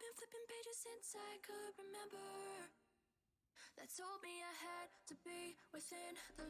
been flipping pages since I could remember. That told me I had to be within the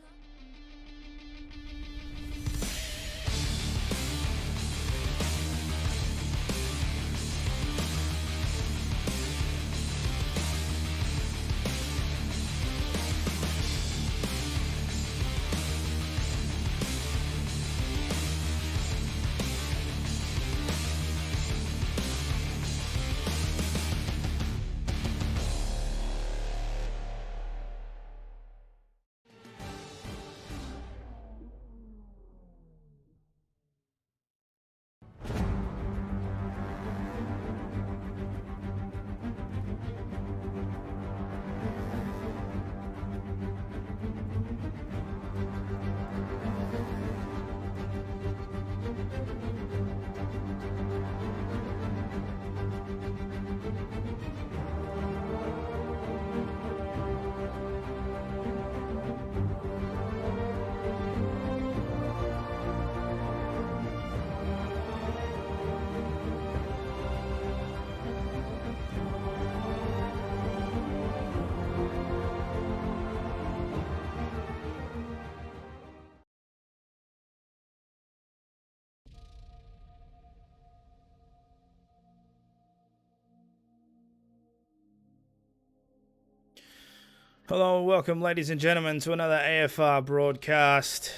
Hello, welcome ladies and gentlemen to another AFR broadcast.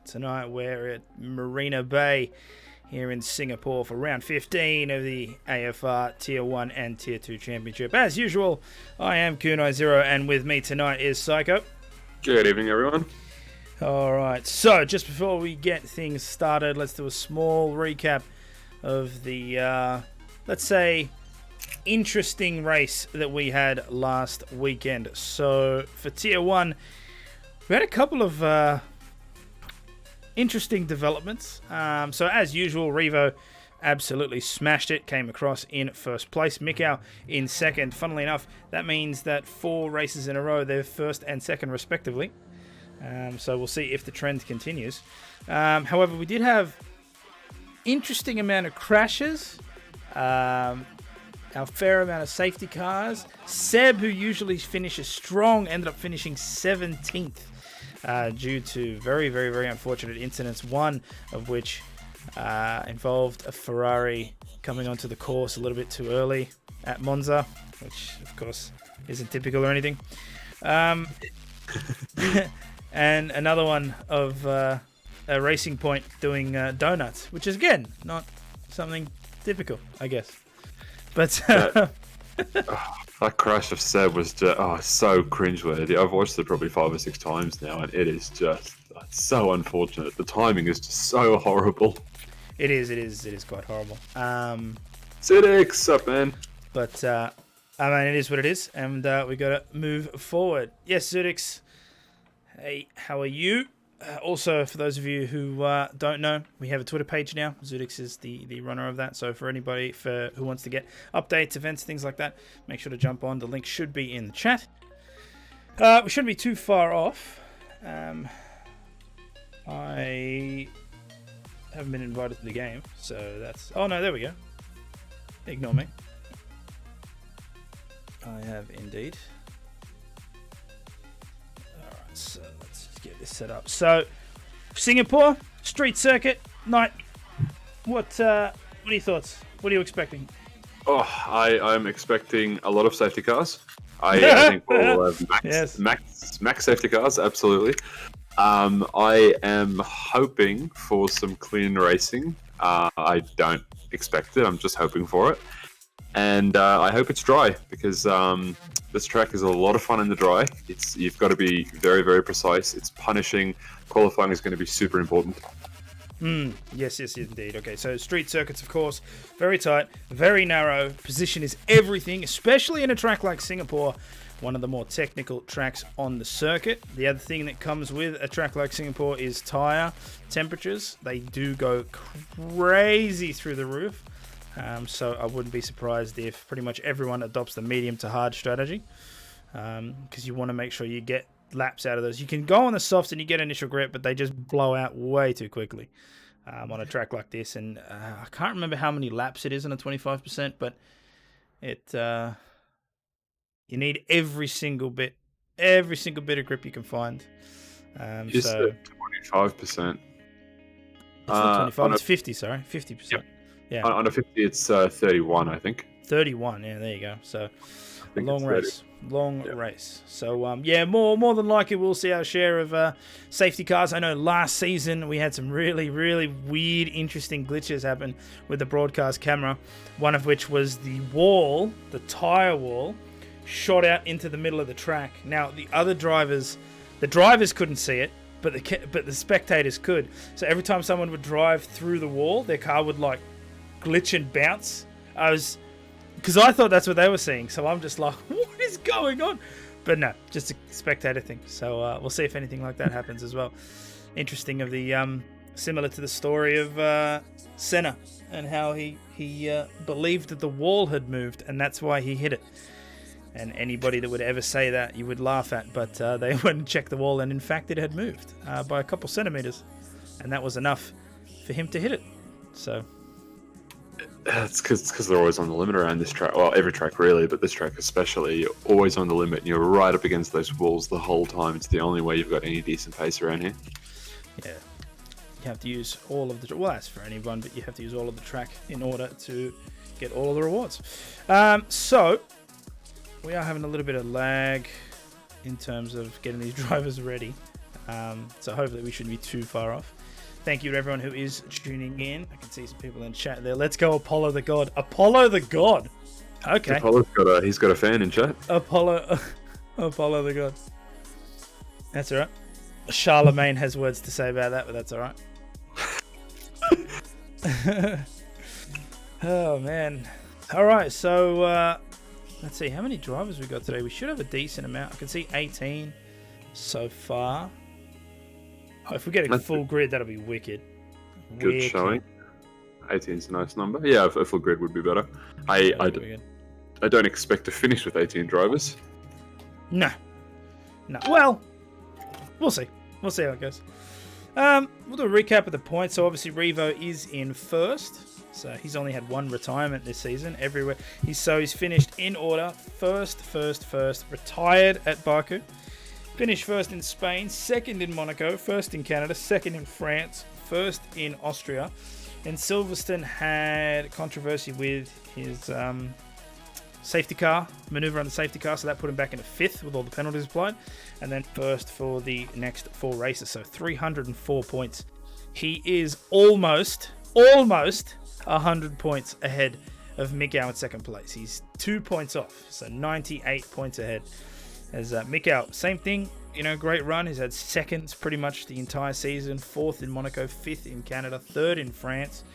Tonight we're at Marina Bay here in Singapore for round 15 of the AFR Tier 1 and Tier 2 Championship. As usual, I am Kunai Zero and with me tonight is Psycho. Good evening, everyone. Alright, so just before we get things started, let's do a small recap of the, let's say, interesting race that we had last weekend. So for Tier 1, we had a couple of interesting developments. So as usual, Revo absolutely smashed it, came across in first place. Mikau in second. Funnily enough, that means that 4 races in a row, they're first and second respectively. So we'll see if the trend continues. However, we did have interesting amount of crashes. A fair amount of safety cars. Seb, who usually finishes strong, ended up finishing 17th due to very, very, very unfortunate incidents, one of which involved a Ferrari coming onto the course a little bit too early at Monza, which, of course, isn't typical or anything. And another one of a Racing Point doing donuts, which is, again, not something typical, I guess. But that crash of Seb was just so cringeworthy. I've watched it probably 5 or 6 times now, and it is just so unfortunate. The timing is just so horrible. It is quite horrible. Sidix, up man. But I mean, it is what it is, and we got to move forward. Yes, Zudix. Hey, how are you? Also, for those of you who don't know, we have a Twitter page now. Zudix is the runner of that. So for anybody who wants to get updates, events, things like that, make sure to jump on. The link should be in the chat. We shouldn't be too far off. I haven't been invited to the game, so that's... Oh, no, there we go. Ignore me. I have indeed. Alright, so let's get this set up. So, Singapore, street circuit, night. What are your thoughts? What are you expecting? I'm expecting a lot of safety cars. I think we'll have max safety cars, absolutely. I am hoping for some clean racing. I don't expect it, I'm just hoping for it. And I hope it's dry, because this track is a lot of fun in the dry. You've got to be very, very precise. It's punishing. Qualifying is going to be super important. Yes, indeed. Okay, so street circuits, of course, very tight, very narrow. Position is everything, especially in a track like Singapore, one of the more technical tracks on the circuit. The other thing that comes with a track like Singapore is tyre temperatures. They do go crazy through the roof. So I wouldn't be surprised if pretty much everyone adopts the medium to hard strategy, because you want to make sure you get laps out of those. You can go on the softs and you get initial grip, but they just blow out way too quickly on a track like this. And I can't remember how many laps it is on a 25%, but You need every single bit of grip you can find. You So said 25%. it's not 25, On it's 50, sorry. 50%. Yep. Yeah. On a 50, it's 31, I think. 31, yeah, there you go. So a long it's 30. race. So more than likely we'll see our share of safety cars. I know last season we had some really weird, interesting glitches happen with the broadcast camera. One of which was the tire wall, shot out into the middle of the track. Now the drivers couldn't see it, but the spectators could. So every time someone would drive through the wall, their car would like glitch and bounce. Because I thought that's what they were seeing, so I'm just like, what is going on? But no, just a spectator thing. So we'll see if anything like that happens as well. Interesting of the similar to the story of Senna and how he believed that the wall had moved and that's why he hit it. And anybody that would ever say that, you would laugh at. But they went and checked the wall, and in fact, it had moved by a couple centimeters, and that was enough for him to hit it. So. It's because they're always on the limit around this track. Well, every track really, but this track especially. You're always on the limit, and you're right up against those walls the whole time. It's the only way you've got any decent pace around here. Yeah. You have to use all of the... Well, that's for anyone, but you have to use all of the track in order to get all of the rewards. So, we are having a little bit of lag in terms of getting these drivers ready. So hopefully we shouldn't be too far off. Thank you to everyone who is tuning in. I can see some people in chat there. Let's go Apollo the God. Apollo the God. Okay. He's got a fan in chat. Apollo the God. That's all right. Charlemagne has words to say about that, but that's all right. Oh, man. All right, so let's see. How many drivers we got today? We should have a decent amount. I can see 18 so far. Oh, if we get a full grid, that'll be wicked. Good showing. 18 is a nice number. Yeah, a full grid would be better. I don't expect to finish with 18 drivers. No. Well, we'll see. We'll see how it goes. We'll do a recap of the points. So obviously Revo is in first. So he's only had one retirement this season everywhere. He's finished in order. First. Retired at Baku. Finished first in Spain, second in Monaco, first in Canada, second in France, first in Austria. And Silverstone had controversy with his safety car, maneuver on the safety car, so that put him back into fifth with all the penalties applied. And then first for the next 4 races, so 304 points. He is almost 100 points ahead of Mikau in second place. He's 2 points off, so 98 points ahead. As Mikau, same thing, great run. He's had seconds pretty much the entire season. Fourth in Monaco, fifth in Canada, third in France,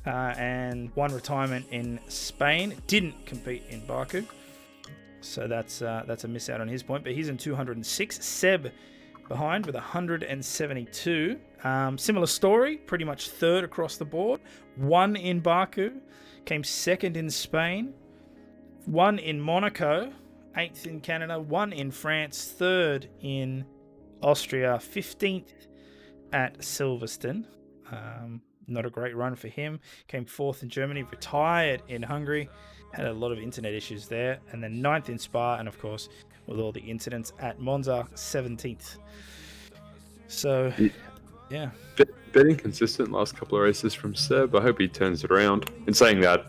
and one retirement in Spain. Didn't compete in Baku, so that's a miss out on his point. But he's in 206. Seb behind with 172. Similar story, pretty much third across the board. One in Baku, came second in Spain, one in Monaco, 8th in Canada, 1 in France, 3rd in Austria, 15th at Silverstone. Not a great run for him. Came 4th in Germany, retired in Hungary, had a lot of internet issues there, and then 9th in Spa, and of course, with all the incidents at Monza, 17th. So, yeah. Bit inconsistent last couple of races from Seb. I hope he turns it around. In saying that,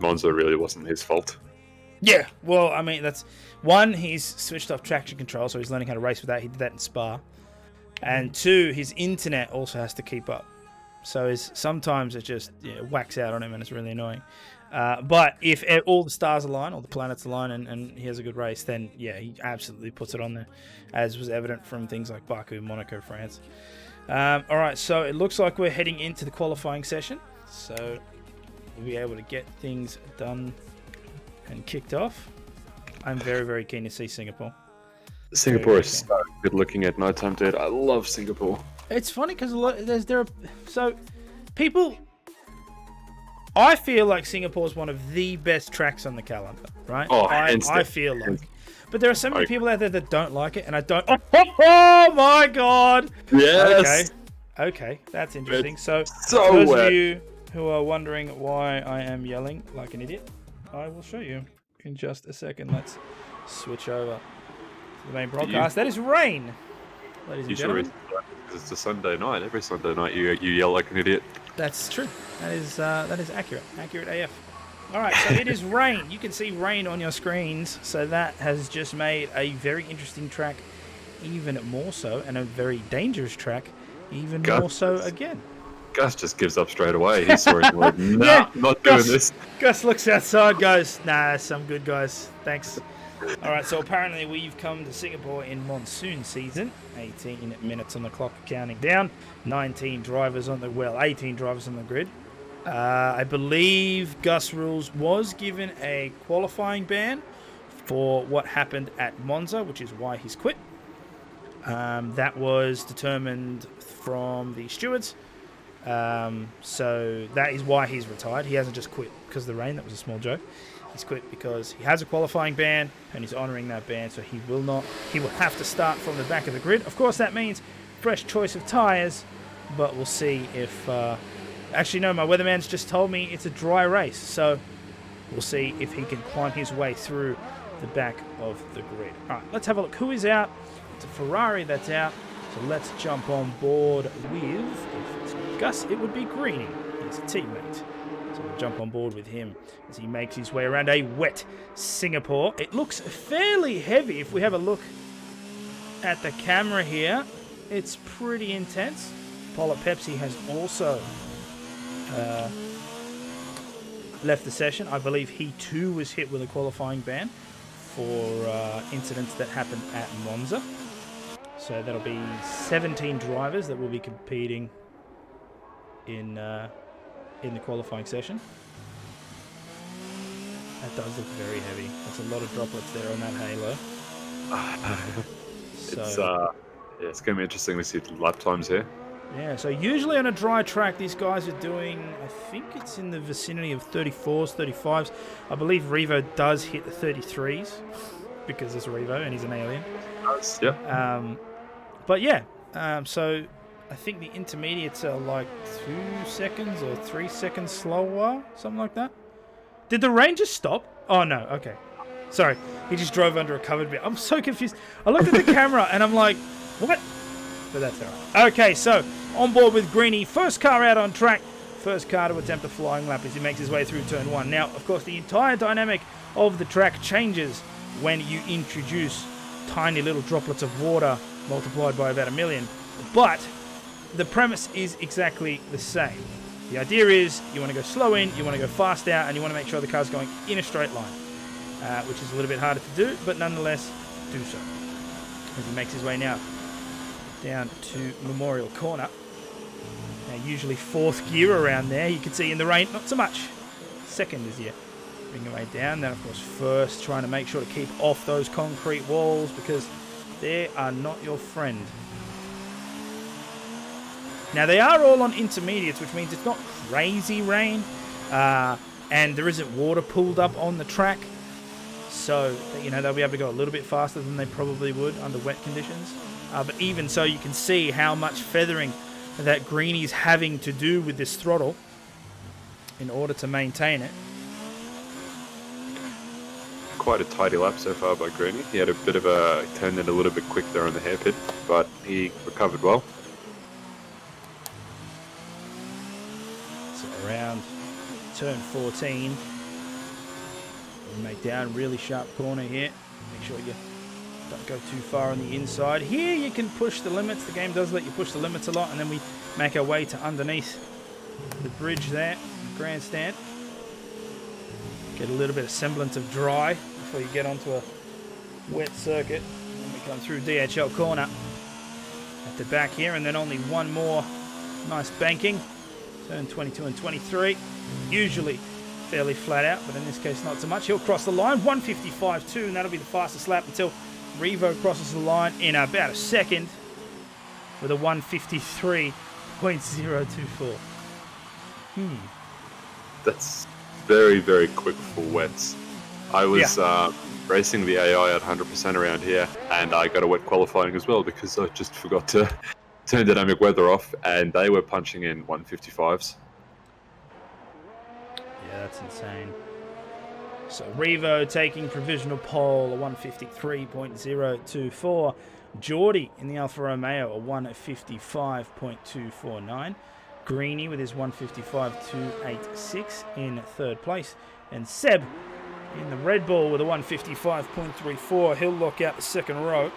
Monza really wasn't his fault. Yeah, well, I mean, that's one, he's switched off traction control, so he's learning how to race with that. He did that in Spa. And 2, his internet also has to keep up. So sometimes it just whacks out on him, and it's really annoying. But if all the stars align, all the planets align, and he has a good race, then, yeah, he absolutely puts it on there, as was evident from things like Baku, Monaco, France. All right, so it looks like we're heading into the qualifying session. So we'll be able to get things done and kicked off. I'm very, very keen to see Singapore. Singapore is so good looking at nighttime, dude. I love Singapore. It's funny because people. I feel like Singapore is one of the best tracks on the calendar, right? Oh, I feel like. But there are so many people out there that don't like it, and I don't. Oh my god! Yes. Okay, that's interesting. It's so so those of you who are wondering why I am yelling like an idiot, I will show you. in just a second. Let's switch over to the main broadcast. That is rain, ladies and gentlemen. Because it's a Sunday night. Every Sunday night you yell like an idiot. That's true. That is accurate. Accurate AF. All right, so it is rain. You can see rain on your screens. So that has just made a very interesting track even more so, and a very dangerous track even more so again. Gus just gives up straight away. He's sorry. Like, nah, not doing this. Gus looks outside, goes, nah, some good guys. Thanks. All right, so apparently we've come to Singapore in monsoon season. 18 minutes on the clock, counting down. 18 drivers on the grid. I believe Gus Rules was given a qualifying ban for what happened at Monza, which is why he's quit. That was determined from the stewards. So that is why he's retired. He hasn't just quit because of the rain. That was a small joke. He's quit because he has a qualifying ban and he's honouring that ban, so he will have to start from the back of the grid. Of course, that means fresh choice of tyres, but we'll see if... actually, no, my weatherman's just told me it's a dry race, so we'll see if he can climb his way through the back of the grid. All right, let's have a look. Who is out? It's a Ferrari that's out, so let's jump on board with... If it's Gus, it would be Greeny. He's a teammate. So we'll jump on board with him as he makes his way around a wet Singapore. It looks fairly heavy if we have a look at the camera here. It's pretty intense. Polar Pepsi has also left the session. I believe he too was hit with a qualifying ban for incidents that happened at Monza. So that'll be 17 drivers that will be competing in the qualifying session. That does look very heavy. That's a lot of droplets there on that halo. It's going to be interesting to see the lap times here. Yeah, so usually on a dry track, these guys are doing, I think it's in the vicinity of 34s, 35s. I believe Revo does hit the 33s because it's Revo and he's an alien. Yep. But yeah, so I think the intermediates are like 2 seconds or 3 seconds slower, something like that. Did the rain just stop? Oh, no. Okay. Sorry. He just drove under a covered bit. I'm so confused. I looked at the camera and I'm like, what? But that's all right. Okay, so on board with Greeny. First car out on track. First car to attempt a flying lap as he makes his way through turn 1. Now, of course, the entire dynamic of the track changes when you introduce tiny little droplets of water multiplied by about 1 million. But the premise is exactly the same. The idea is you want to go slow in, you want to go fast out, and you want to make sure the car's going in a straight line, which is a little bit harder to do, but nonetheless, do so. As he makes his way now down to Memorial Corner. Now, usually 4th gear around there. You can see in the rain, not so much. 2nd as you bring your way down. Then, of course, 1st, trying to make sure to keep off those concrete walls because they are not your friend. Now, they are all on intermediates, which means it's not crazy rain, and there isn't water pooled up on the track. So, you know, they'll be able to go a little bit faster than they probably would under wet conditions. But even so, you can see how much feathering that Greeny's having to do with this throttle in order to maintain it. Quite a tidy lap so far by Greeny. He had a bit of turned in a little bit quick there on the hairpin, but he recovered well. So around turn 14, you make down really sharp corner here. Make sure you don't go too far on the inside. Here you can push the limits. The game does let you push the limits a lot, and then we make our way to underneath the bridge there, the grandstand. Get a little bit of semblance of dry before you get onto a wet circuit. And we come through DHL corner at the back here, and then only one more nice banking. Turn 22 and 23. Usually fairly flat out, but in this case not so much. He'll cross the line, 155.2, and that'll be the fastest lap until Revo crosses the line in about a second with a 153.024. That's very, very quick for wets. I was racing the AI at 100% around here, and I got a wet qualifying as well because I just forgot to turn dynamic weather off, and they were punching in 155s. Yeah, that's insane. So Revo taking provisional pole, a 153.024. Geordie in the Alfa Romeo, a 155.249. Greeny with his 155.286 in third place. And Seb in the Red Bull with a 155.34. He'll lock out the second row.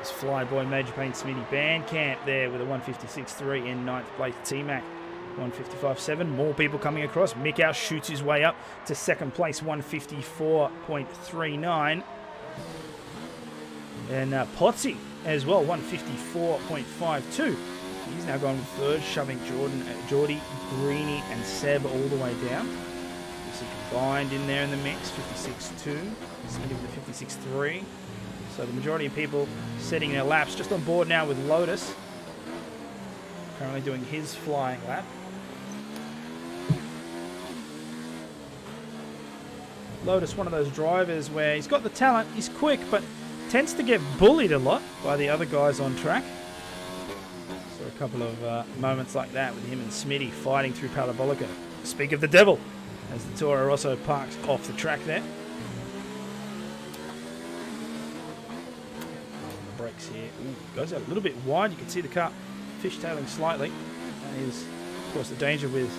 It's Flyboy, Major Payne, Smitty, Bandcamp there with a 156.3 in ninth place. T-Mac 155.7. More people coming across. Mikau shoots his way up to second place, 154.39. And Potsy as well, 154.52. He's now going third, shoving Geordie, Greeny, and Seb all the way down. You see combined in there in the mix, 56.2. Smitty with a 56.3. So the majority of people setting their laps. Just on board now with Lotus. Currently doing his flying lap. Lotus, one of those drivers where he's got the talent, he's quick, but tends to get bullied a lot by the other guys on track. So a couple of moments like that with him and Smitty fighting through Parabolica. Speak of the devil, as the Toro Rosso parks off the track there. Brakes here. Ooh, goes out a little bit wide. You can see the car fishtailing slightly. That is, of course, the danger with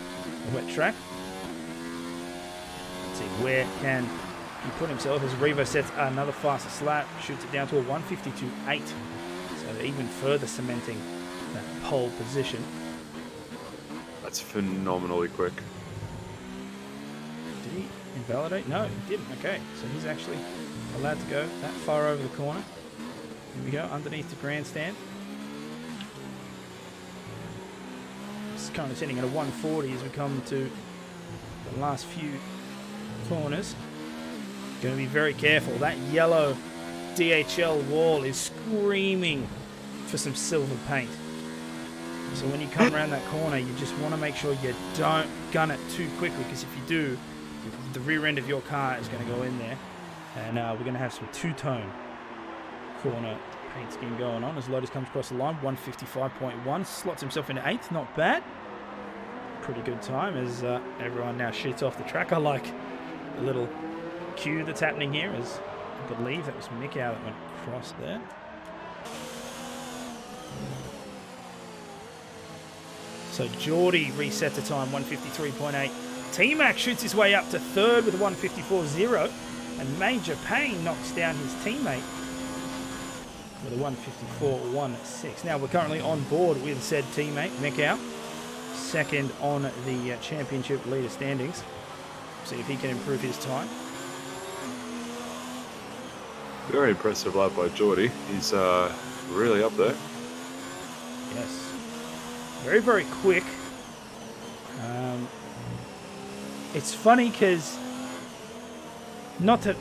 a wet track. Let's see, where can he put himself as Revo sets another fastest lap, shoots it down to a 152.8. So even further cementing that pole position. That's phenomenally quick. Did he invalidate? No, he didn't. Okay, so he's actually allowed to go that far over the corner. Here we go, underneath the grandstand. It's currently sitting at a 140 as we come to the last few corners. Going to be very careful. That yellow DHL wall is screaming for some silver paint. So when you come around that corner, you just want to make sure you don't gun it too quickly, because if you do, the rear end of your car is going to go in there. And we're going to have some two-tone corner paint scheme going on as Lotus comes across the line. 155.1, slots himself into 8th, not bad. Pretty good time as everyone now shoots off the track. I like the little cue that's happening here, as I believe that was Mikau that went across there. So Geordie reset the time, 153.8. T-Mac shoots his way up to third with a 154.0, and Major Payne knocks down his teammate with a 154.16. Now we're currently on board with said teammate, Mikau, second on the championship leader standings. See if he can improve his time. Very impressive lap by Geordie. He's really up there. Yes. Very, very quick. It's funny because not to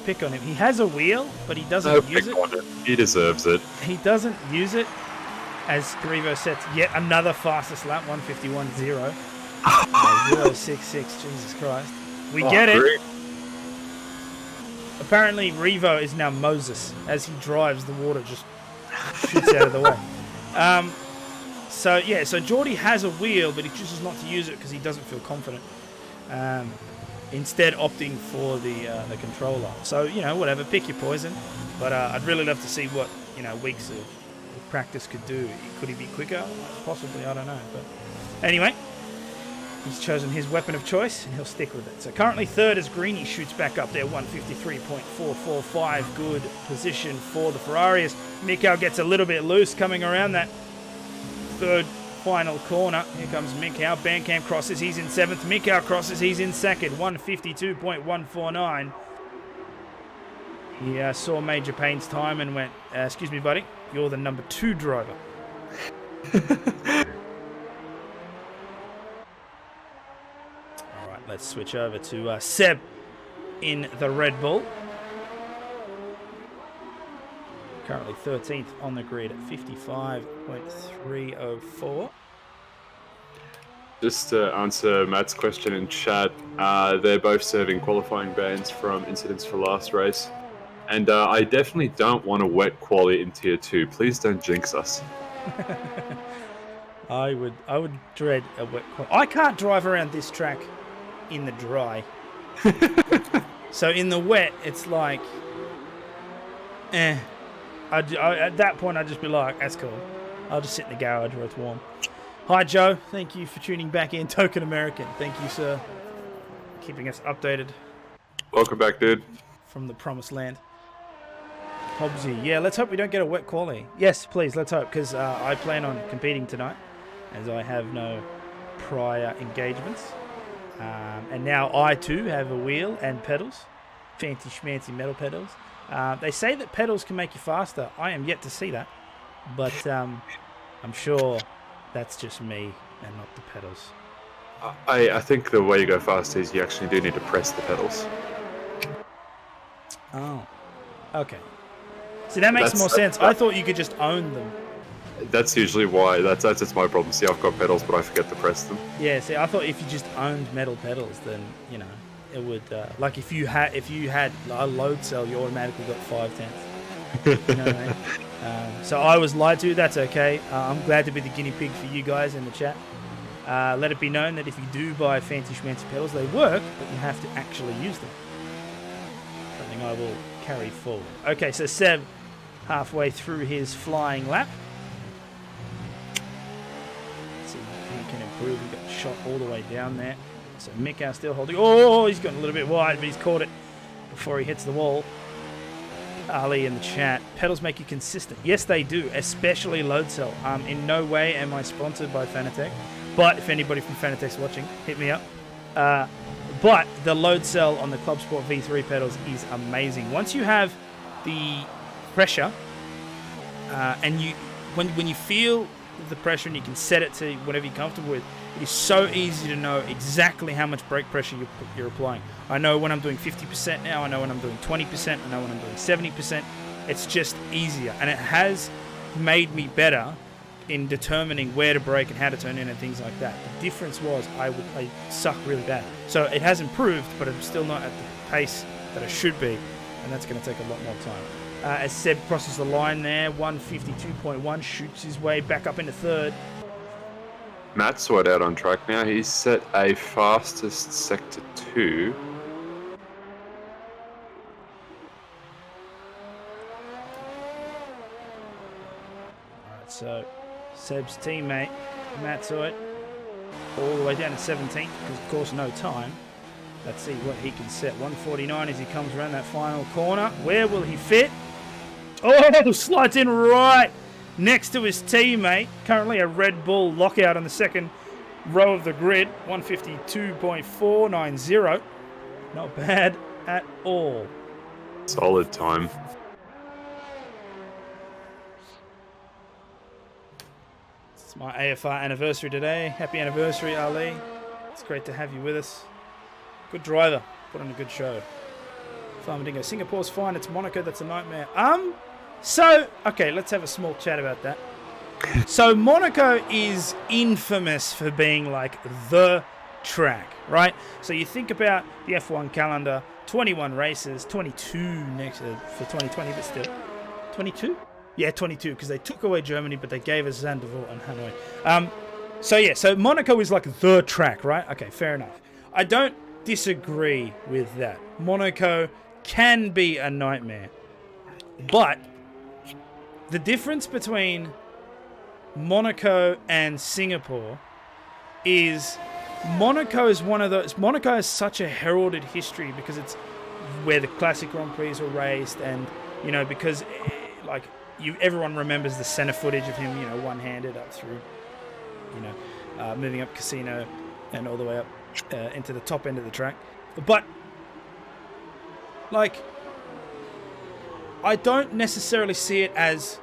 pick on him. He has a wheel, but he doesn't use it. He deserves it. He doesn't use it. As Revo sets yet another fastest lap, 151.0. 0.66. Jesus Christ. We get it. Great. Apparently, Revo is now Moses. As he drives, the water just shoots out of the way. So Geordie has a wheel, but he chooses not to use it because he doesn't feel confident. Instead, opting for the controller. So, whatever, pick your poison. But I'd really love to see what, weeks of practice could do. Could he be quicker? Possibly, I don't know. But anyway, he's chosen his weapon of choice, and he'll stick with it. So currently third as Greeny shoots back up there, 153.445. Good position for the Ferraris. Mikau gets a little bit loose coming around that third final corner. Here comes Mikau. Bandcamp crosses, he's in 7th. Mikau crosses, he's in 2nd, 152.149. He saw Major Payne's time and went, excuse me, buddy, you're the number 2 driver. All right, let's switch over to Seb in the Red Bull. Currently 13th on the grid at 55.304. Just to answer Matt's question in chat, they're both serving qualifying bans from incidents for last race. And I definitely don't want a wet quali in Tier 2. Please don't jinx us. I would dread a wet quali. I can't drive around this track in the dry. So in the wet, it's like, at that point, I'd just be like, that's cool. I'll just sit in the garage where it's warm. Hi, Joe. Thank you for tuning back in. Token American. Thank you, sir. Keeping us updated. Welcome back, dude. From the promised land. Hobbsy. Yeah, let's hope we don't get a wet quali. Yes, please, let's hope, because I plan on competing tonight, as I have no prior engagements. And now I, too, have a wheel and pedals. Fancy schmancy metal pedals. They say that pedals can make you faster. I am yet to see that. But I'm sure that's just me and not the pedals. I think the way you go fast is you actually do need to press the pedals. Oh, okay. See, that makes more sense. I thought you could just own them. That's usually why. That's just my problem. See, I've got pedals, but I forget to press them. Yeah. See, I thought if you just owned metal pedals, then it would like if you had a load cell, you automatically got 5/10. You know what I mean? So I was lied to. That's okay. I'm glad to be the guinea pig for you guys in the chat. Let it be known that if you do buy fancy schmancy pedals, they work, but you have to actually use them. Something I will carry forward. Okay, so Seb, halfway through his flying lap. Let's see if he can improve. He got shot all the way down there. So Mikau still holding. Oh, he's gone a little bit wide, but he's caught it before he hits the wall. Ali in the chat. Pedals make you consistent. Yes, they do, especially load cell. In no way am I sponsored by Fanatec, but if anybody from Fanatec's watching, hit me up. But the load cell on the Club Sport V3 pedals is amazing. Once you have the pressure, and when you feel the pressure and you can set it to whatever you're comfortable with, it is so easy to know exactly how much brake pressure you're applying. I know when I'm doing 50% now, I know when I'm doing 20%, I know when I'm doing 70%. It's just easier, and it has made me better in determining where to brake and how to turn in and things like that. The difference was I suck really bad. So it has improved, but I'm still not at the pace that I should be, and that's going to take a lot more time. As Seb crosses the line there, 152.1, shoots his way back up into third. Matt's sort out on track now. He's set a fastest sector 2. Alright, so Seb's teammate, Matt Soit, all the way down to 17th, because of course no time. Let's see what he can set. 149 as he comes around that final corner. Where will he fit? Oh, slides in right next to his teammate. Currently a Red Bull lockout on the second row of the grid. 152.490. Not bad at all. Solid time. It's my AFR anniversary today. Happy anniversary, Ali. It's great to have you with us. Good driver. Put on a good show. Farmadingo. Singapore's fine. It's Monaco that's a nightmare. So, okay, let's have a small chat about that. So, Monaco is infamous for being like the track, right? So, you think about the F1 calendar, 21 races, 22 next for 2020, but still. 22? Yeah, 22, because they took away Germany, but they gave us Zandvoort and Hanoi. So Monaco is like the track, right? Okay, fair enough. I don't disagree with that. Monaco can be a nightmare. But the difference between Monaco and Singapore is Monaco is one of those. Monaco has such a heralded history because it's where the classic Grand Prix are raced, and because like everyone remembers the center footage of him, one-handed up through, moving up Casino and all the way up into the top end of the track. But like, I don't necessarily see it as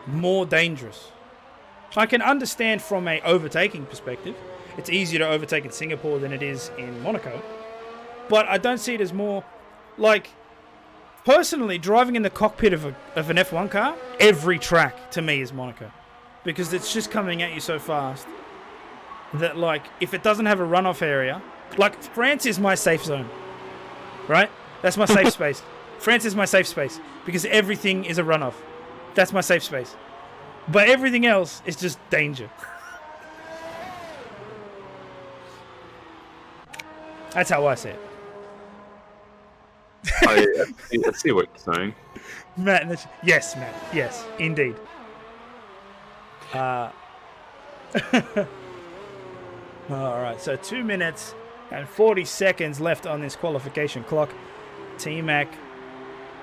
more dangerous. I can understand from a overtaking perspective. It's easier to overtake in Singapore than it is in Monaco. But I don't see it as more like, personally, driving in the cockpit of an F1 car, every track to me is Monaco. Because it's just coming at you so fast that, like, if it doesn't have a runoff area, like, France is my safe zone, right? That's my safe space. France is my safe space because everything is a runoff. That's my safe space. But everything else is just danger. That's how I see it. I see what you're saying. Matt, yes, Matt. Yes, indeed. All right, so 2 minutes and 40 seconds left on this qualification clock. T-Mac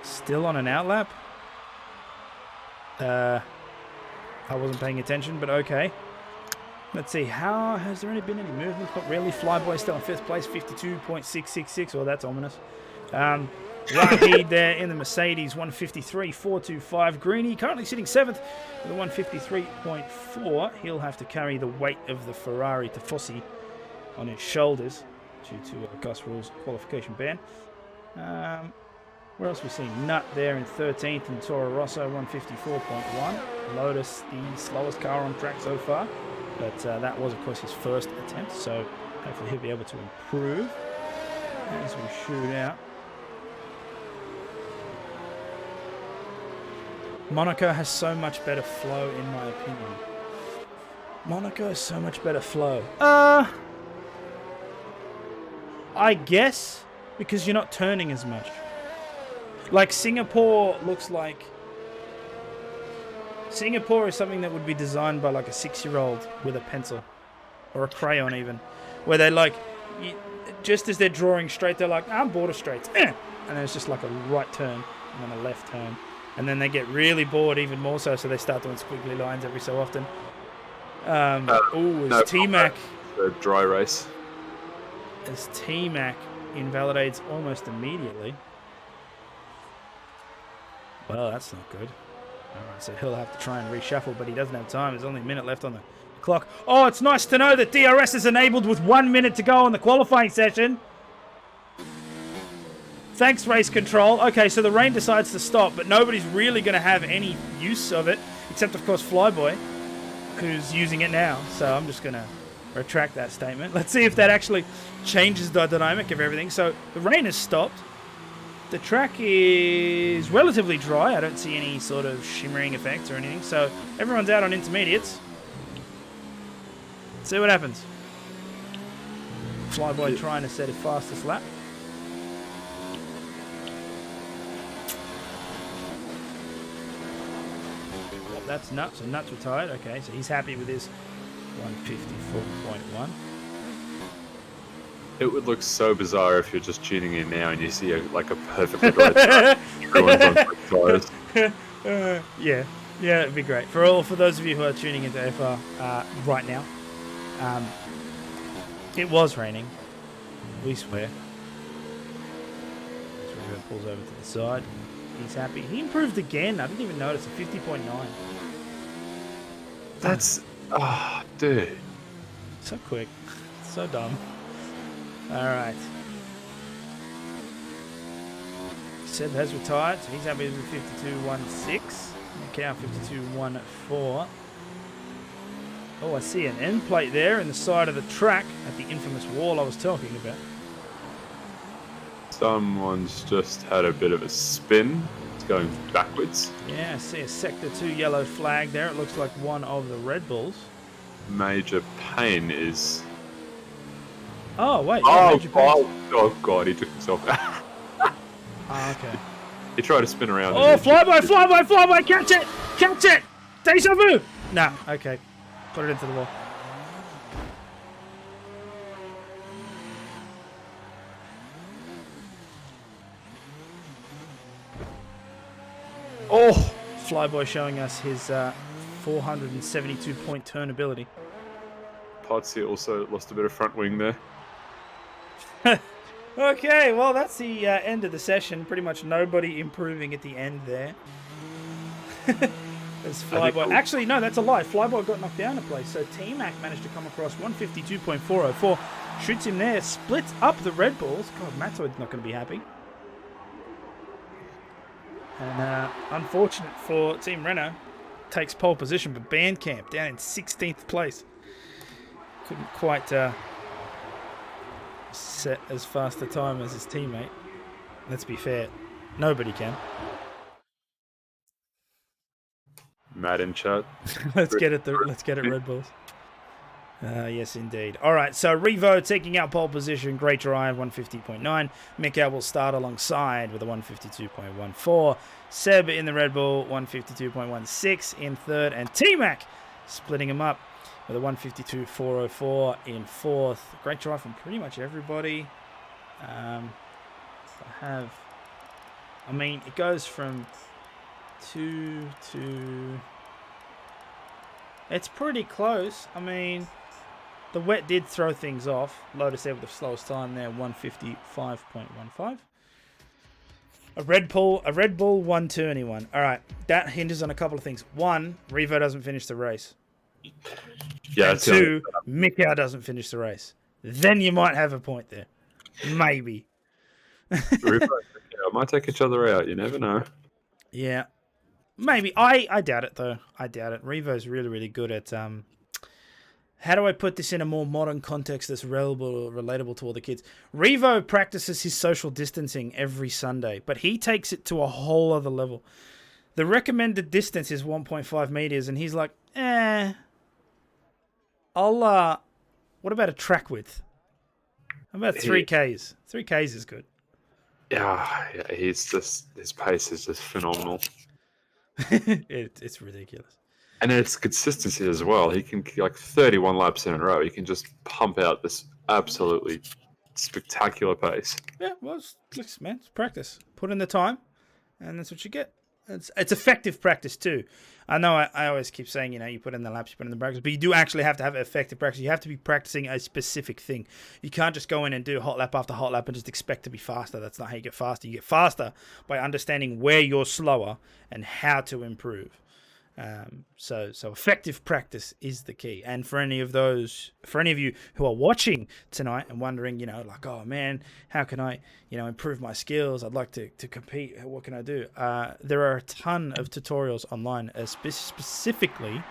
still on an outlap. I wasn't paying attention, but okay. Let's see, has there been any movement? Not really. Flyboy still in 5th place, 52.666. Well, that's ominous. Wahid there in the Mercedes, 153.425. Greeny currently sitting 7th with a 153.4. He'll have to carry the weight of the Ferrari Tifosi on his shoulders due to Gus Rule's qualification ban. Where else we see Nut there in 13th and Toro Rosso 154.1. Lotus the slowest car on track so far, but that was of course his first attempt, so hopefully he'll be able to improve as we shoot out. Monaco has so much better flow in my opinion. Monaco has so much better flow. I guess because you're not turning as much. Like Singapore looks like... Singapore is something that would be designed by like a 6-year-old with a pencil. Or a crayon even. Where they like... just as they're drawing straight, they're like, I'm border straights. And then it's just like a right turn and then a left turn. And then they get really bored even more so they start doing squiggly lines every so often. T-Mac... A dry race. As T-Mac invalidates almost immediately. Well, that's not good. Alright, so he'll have to try and reshuffle, but he doesn't have time. There's only a minute left on the clock. Oh, it's nice to know that DRS is enabled with 1 minute to go on the qualifying session. Thanks, race control. Okay, so the rain decides to stop, but nobody's really going to have any use of it, except, of course, Flyboy, who's using it now. So I'm just going to retract that statement. Let's see if that actually changes the dynamic of everything. So the rain has stopped. The track is relatively dry. I don't see any sort of shimmering effects or anything. So everyone's out on intermediates. Let's see what happens. Flyboy trying to set his fastest lap. Well, that's Nuts. So Nuts retired. Okay, so he's happy with his 154.1. It would look so bizarre if you're just tuning in now and you see a perfectly dry track. Everyone's on quick tires. Yeah, it'd be great. For those of you who are tuning into AFR right now, it was raining. We swear. So he pulls over to the side. He's happy. He improved again. I didn't even notice a 50.9. That's... dude. So quick. So dumb. Alright. Seb has retired, so he's happy with 52.16. Count 52.14. Oh, I see an end plate there in the side of the track at the infamous wall I was talking about. Someone's just had a bit of a spin. It's going backwards. Yeah, I see a Sector 2 yellow flag there. It looks like one of the Red Bulls. Major Pain is... Oh, wait. Yeah, oh, God, he took himself out. Okay. He tried to spin around. Oh, flyby, catch it! Deja vu! Nah, okay. Put it into the wall. Oh! Flyboy showing us his 472-point turn ability. Potsy also lost a bit of front wing there. Okay, well, that's the end of the session. Pretty much nobody improving at the end there. As Flyboy... Actually, no, that's a lie. Flyboy got knocked down a place, so T-Mac managed to come across 152.404. Shoots him there, splits up the Red Bulls. God, Matoid's not going to be happy. And unfortunate for Team Renault, takes pole position, but Bandcamp down in 16th place. Couldn't quite set as fast a time as his teammate. Let's be fair, nobody can. Mad in chat. Let's get it, Red Bulls. Yes, indeed. All right, so Revo taking out pole position. Great drive, 150.9. Mika will start alongside with a 152.14. Seb in the Red Bull, 152.16 in third. And T-Mac splitting him up with a 152.404 in fourth. Great drive from pretty much everybody. It goes from 2 to... It's pretty close. I mean... The wet did throw things off. Lotus there with the slowest time there, 155.15. A Red Bull 121. All right, that hinges on a couple of things. One, Revo doesn't finish the race. Yeah. And two, Mika doesn't finish the race. Then you might have a point there. Maybe. Revo might take each other out. You never know. Yeah. Maybe. I doubt it, though. I doubt it. Revo's really, really good at... How do I put this in a more modern context that's relatable to all the kids? Revo practices his social distancing every Sunday, but he takes it to a whole other level. The recommended distance is 1.5 meters, and he's like, what about a track width? How about 3Ks? 3Ks is good. Yeah, his pace is just phenomenal. It's ridiculous. And it's consistency as well. He can, 31 laps in a row, he can just pump out this absolutely spectacular pace. Yeah, well, it's practice. Put in the time, and that's what you get. It's effective practice too. I know I always keep saying, you put in the laps, you put in the practice, but you do actually have to have effective practice. You have to be practicing a specific thing. You can't just go in and do hot lap after hot lap and just expect to be faster. That's not how you get faster. You get faster by understanding where you're slower and how to improve. So effective practice is the key. And for any of you who are watching tonight and wondering, oh man, how can I, improve my skills? I'd like to compete. What can I do? There are a ton of tutorials online. Specifically,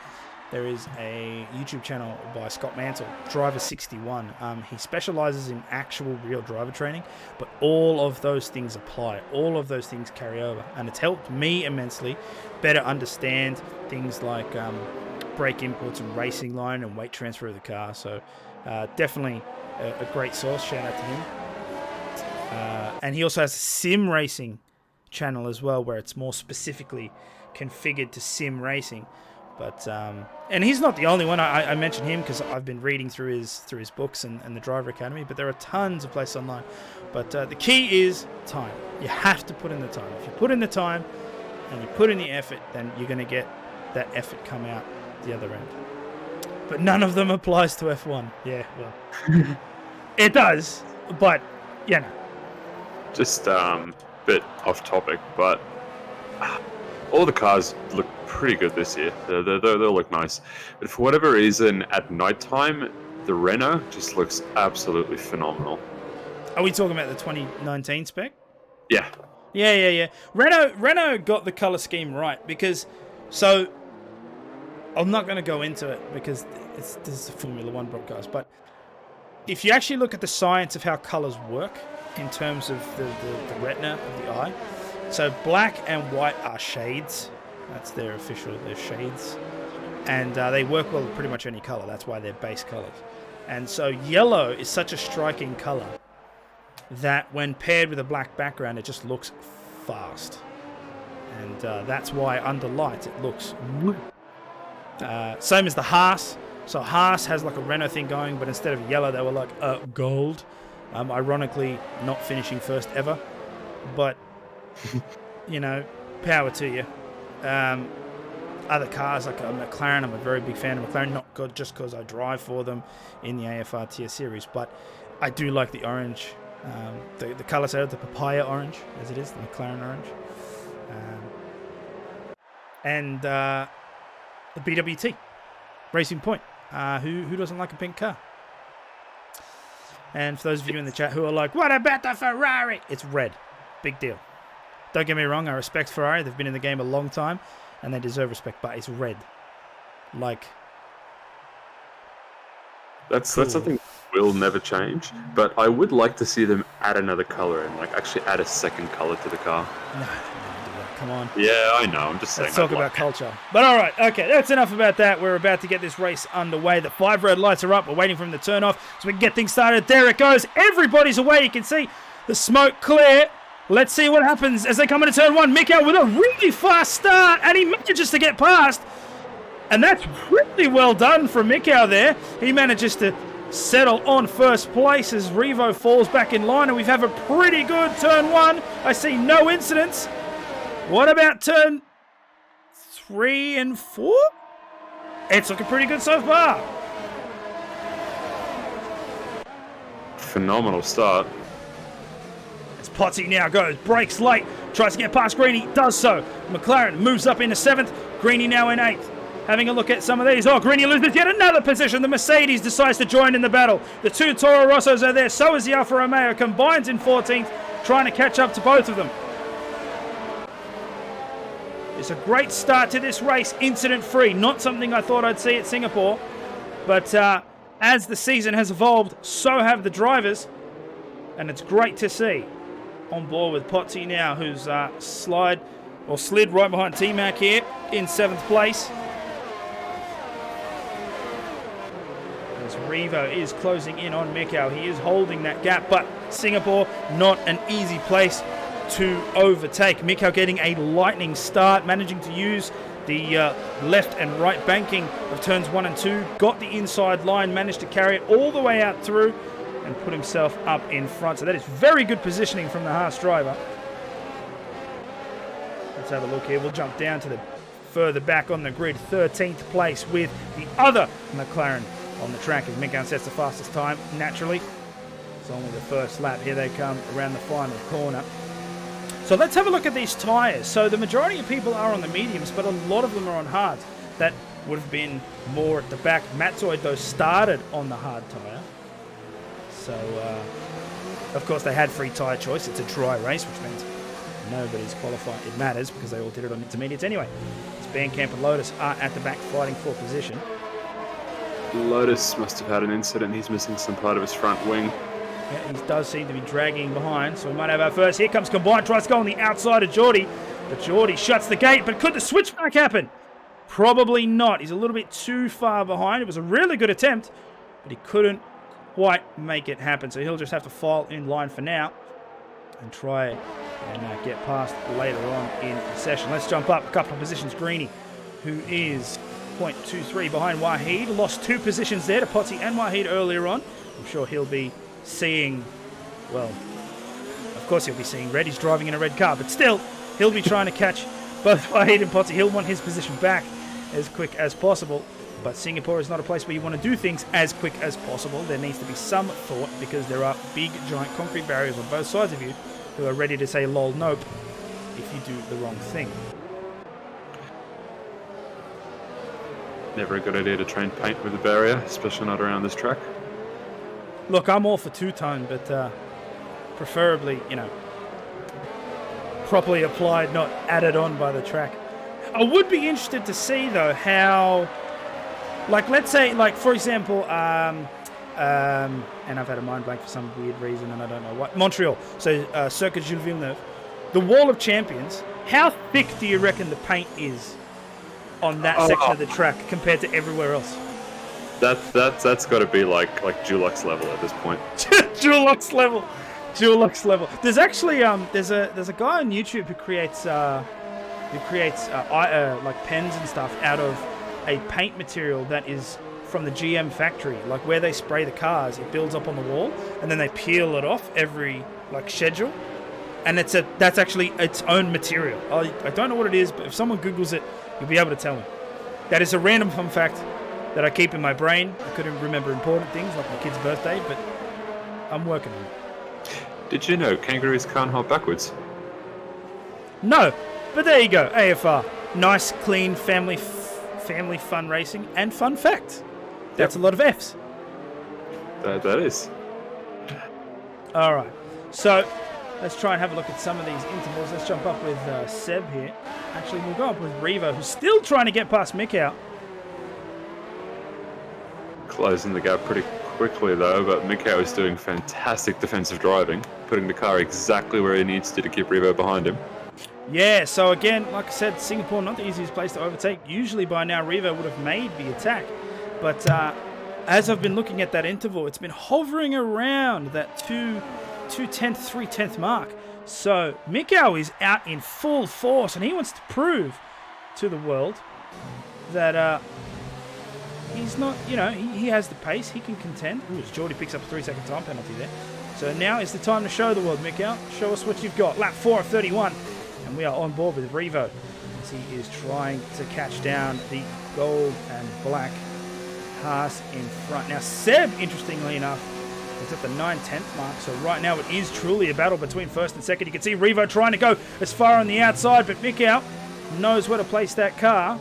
there is a YouTube channel by Scott Mansell, Driver61. He specializes in actual real driver training, but all of those things apply. All of those things carry over. And it's helped me immensely better understand things like brake inputs and racing line and weight transfer of the car. So definitely a great source. Shout out to him. And he also has a sim racing channel as well, where it's more specifically configured to sim racing. But and he's not the only one. I mentioned him because I've been reading through his books and the Driver Academy. But there are tons of places online. But the key is time. You have to put in the time. If you put in the time and you put in the effort, then you're going to get that effort come out the other end. But none of them applies to F1. Yeah, well, it does. But Just bit off topic, but all the cars look pretty good this year. They'll look nice. But for whatever reason, at nighttime, the Renault just looks absolutely phenomenal. Are we talking about the 2019 spec? Yeah. Yeah. Renault got the color scheme right because, so I'm not going to go into it because this is a Formula One broadcast. But if you actually look at the science of how colors work in terms of the retina of the eye, so black and white are shades. That's their official, they're shades. And they work well with pretty much any color. That's why they're base colors. And so yellow is such a striking color that when paired with a black background, it just looks fast. And that's why under lights it looks... same as the Haas. So Haas has like a Renault thing going, but instead of yellow, they were like gold. Ironically, not finishing first ever. But, power to you. Other cars like a McLaren, I'm a very big fan of McLaren, not just because I drive for them in the AFR tier series, but I do like the orange, the colour set, the papaya orange, as it is, the McLaren orange, and the BWT, Racing Point. Who doesn't like a pink car? And for those of you in the chat who are like, what about the Ferrari? It's red. Big deal. Don't get me wrong, I respect Ferrari. They've been in the game a long time, and they deserve respect, but it's red. That's something that will never change, but I would like to see them add another color and actually add a second color to the car. No, come on. Yeah, I know. I'm just saying. Let's talk about culture. But all right, okay, that's enough about that. We're about to get this race underway. The 5 red lights are up. We're waiting for them to turn off so we can get things started. There it goes. Everybody's away. You can see the smoke clear. Let's see what happens as they come into turn 1. Mikhail with a really fast start, and he manages to get past. And that's really well done from Mikhail there. He manages to settle on first place as Revo falls back in line, and we've had a pretty good turn 1. I see no incidents. What about turn 3 and 4? It's looking pretty good so far. Phenomenal start. As Potsy now goes, brakes late, tries to get past Greeny, does so. McLaren moves up into 7th, Greeny now in 8th. Having a look at some of these. Oh, Greeny loses yet another position. The Mercedes decides to join in the battle. The 2 Toro Rossos are there. So is the Alfa Romeo. Combines in 14th, trying to catch up to both of them. It's a great start to this race, incident-free. Not something I thought I'd see at Singapore. But as the season has evolved, so have the drivers. And it's great to see. On board with Potsy now, who's slid right behind T-Mac here in 7th place. As Revo is closing in on Mikhail. He is holding that gap, but Singapore, not an easy place to overtake. Mikhail getting a lightning start, managing to use the left and right banking of turns 1 and 2. Got the inside line, managed to carry it all the way out through and put himself up in front. So that is very good positioning from the Haas driver. Let's have a look here. We'll jump down to the further back on the grid. 13th place with the other McLaren on the track as Mikhail sets the fastest time, naturally. It's only the first lap. Here they come around the final corner. So let's have a look at these tyres. So the majority of people are on the mediums, but a lot of them are on hards. That would have been more at the back. Matzoid, though, started on the hard tyre. So, of course, they had free tyre choice. It's a dry race, which means nobody's qualified. It matters because they all did it on intermediates anyway. It's Bandcamp and Lotus are at the back fighting for position. Lotus must have had an incident. He's missing some part of his front wing. Yeah, he does seem to be dragging behind, so we might have our first. Here comes Combine, tries to go on the outside of Geordie, but Geordie shuts the gate. But could the switchback happen? Probably not. He's a little bit too far behind. It was a really good attempt, but he couldn't quite make it happen. So he'll just have to file in line for now and try and get past later on in the session. Let's jump up a couple of positions. Greeny, who is 0.23 behind Wahid, lost 2 positions there to Potsy and Wahid earlier on. I'm sure he'll be seeing, well, of course he'll be seeing red. He's driving in a red car, but still, he'll be trying to catch both Wahid and Potsy. He'll want his position back as quick as possible. But Singapore is not a place where you want to do things as quick as possible. There needs to be some thought because there are big, giant concrete barriers on both sides of you who are ready to say lol nope if you do the wrong thing. Never a good idea to try and paint with a barrier, especially not around this track. Look, I'm all for two-tone, but preferably, properly applied, not added on by the track. I would be interested to see, though, how, like, let's say, like, for example, and I've had a mind blank for some weird reason, and I don't know what. Montreal, so Circuit Jules Villeneuve. The Wall of Champions, how thick do you reckon the paint is on that section of the track compared to everywhere else? That's got to be like Dulux level at this point. Dulux level. There's actually there's a guy on YouTube who creates like pens and stuff out of a paint material that is from the GM factory, like where they spray the cars. It builds up on the wall and then they peel it off every like schedule, and that's actually its own material. I don't know what it is, but if someone Googles it, you'll be able to tell me. That is a random fun fact that I keep in my brain. I couldn't remember important things like my kid's birthday, but I'm working on it. Did you know kangaroos can't hop backwards? No, but there you go. AFR, nice, clean, family fun racing and fun fact. That's a lot of Fs. That is. All right, so let's try and have a look at some of these intervals. Let's jump up with Seb here. Actually, we'll go up with Revo, who's still trying to get past Mick out. Closing the gap pretty quickly though, but Mikhail is doing fantastic defensive driving, putting the car exactly where he needs to keep Revo behind him. Yeah, so again, like I said, Singapore, not the easiest place to overtake. Usually by now, Revo would have made the attack. But as I've been looking at that interval, it's been hovering around that 2/10, 3/10 mark. So Mikau is out in full force, and he wants to prove to the world that he's not, he has the pace, he can contend. Ooh, as Geordie picks up a 3-second time penalty there. So now is the time to show the world, Mikau. Show us what you've got. Lap 4 of 31. And we are on board with Revo as he is trying to catch down the gold and black Haas in front. Now, Seb, interestingly enough, is at the 9/10 mark. So right now it is truly a battle between first and second. You can see Revo trying to go as far on the outside, but Mikau knows where to place that car.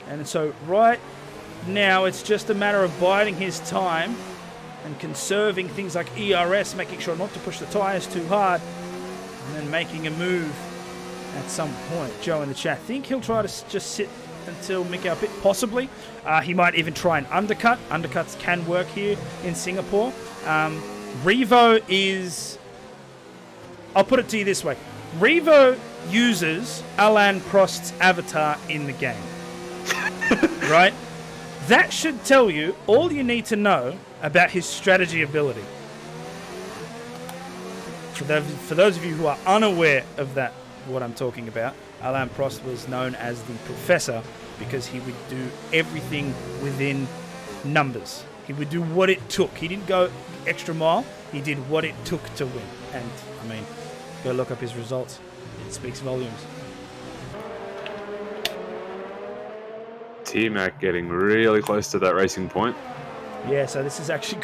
And so right now it's just a matter of biding his time and conserving things like ERS, making sure not to push the tyres too hard, and then making a move at some point. Joe in the chat, think he'll try to just sit until Mikau pit, possibly. He might even try an undercut. Undercuts can work here in Singapore. Revo is... I'll put it to you this way. Revo uses Alain Prost's avatar in the game. Right? That should tell you all you need to know about his strategy ability. For those of you who are unaware of that, what I'm talking about, Alain Prost was known as the Professor because he would do everything within numbers. He would do what it took. He didn't go extra mile. He did what it took to win. And, I mean, go look up his results. It speaks volumes. T-Mac getting really close to that racing point. Yeah, so this is actually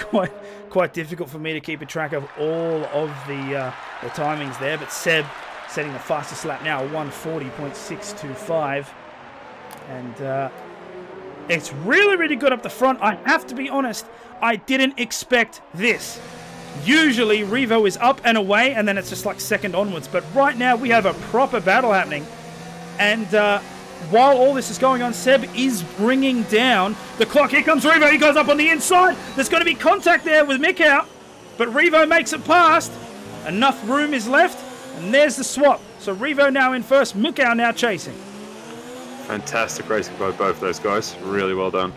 quite difficult for me to keep a track of all of the timings there. But Seb setting the fastest lap now, 1:40.625. And it's really good up the front. I have to be honest, I didn't expect this. Usually Revo is up and away, and then it's just like second onwards. But right now we have a proper battle happening. And while all this is going on, Seb is bringing down the clock. Here comes Revo. He goes up on the inside. There's going to be contact there with Mikau. But Revo makes it past. Enough room is left. And there's the swap. So Revo now in first. Mikau now chasing. Fantastic racing by both those guys. Really well done.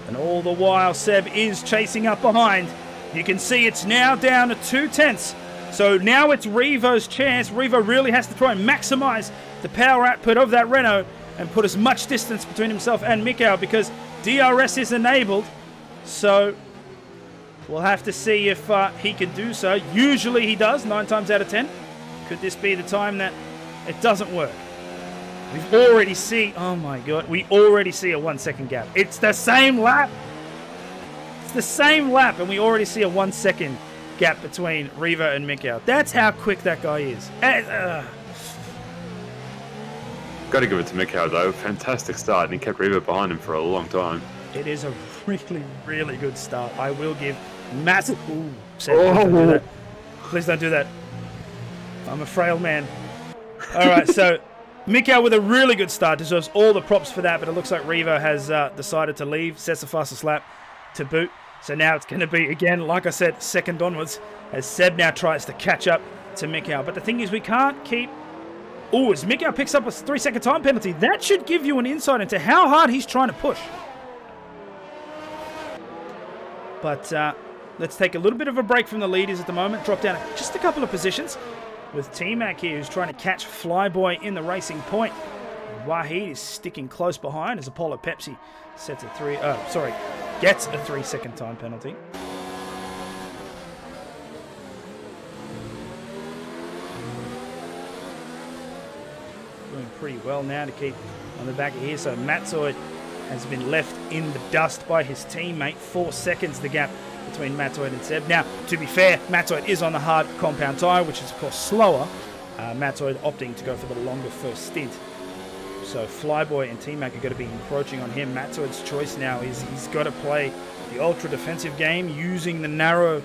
And all the while, Seb is chasing up behind. You can see it's now down to 2/10. So now it's Revo's chance. Revo really has to try and maximize the power output of that Renault and put as much distance between himself and Mikau because DRS is enabled. So we'll have to see if he can do so. Usually he does, 9 times out of 10. Could this be the time that it doesn't work? We've already see, oh my God, we already see a 1 second gap. It's the same lap. It's the same lap and we already see a 1 second gap between Revo and Mikau. That's how quick that guy is. Got to give it to Mikau though. Fantastic start, and he kept Revo behind him for a long time. It is a really good start. I will give massive... Ooh, Seb, please don't do that. Please don't do that. I'm a frail man. All right, so Mikau with a really good start. Deserves all the props for that, but it looks like Revo has decided to leave. Sets the fastest lap to boot. So now it's going to be, again, like I said, second onwards, as Seb now tries to catch up to Mikau. But the thing is, we can't keep... Ooh, as Mikau picks up a 3-second time penalty, that should give you an insight into how hard he's trying to push. But let's take a little bit of a break from the leaders at the moment. Drop down just a couple of positions with T-Mac here, who's trying to catch Flyboy in the racing point. Wahid is sticking close behind as Apollo Pepsi gets a 3-second time penalty. Doing pretty well now to keep on the back of here. So Matzoid has been left in the dust by his teammate. 4 seconds the gap between Matzoid and Seb. Now, to be fair, Matzoid is on the hard compound tyre, which is of course slower. Matzoid opting to go for the longer first stint. So Flyboy and T-Mac are going to be encroaching on him. Matzoid's choice now is he's got to play the ultra defensive game using the narrow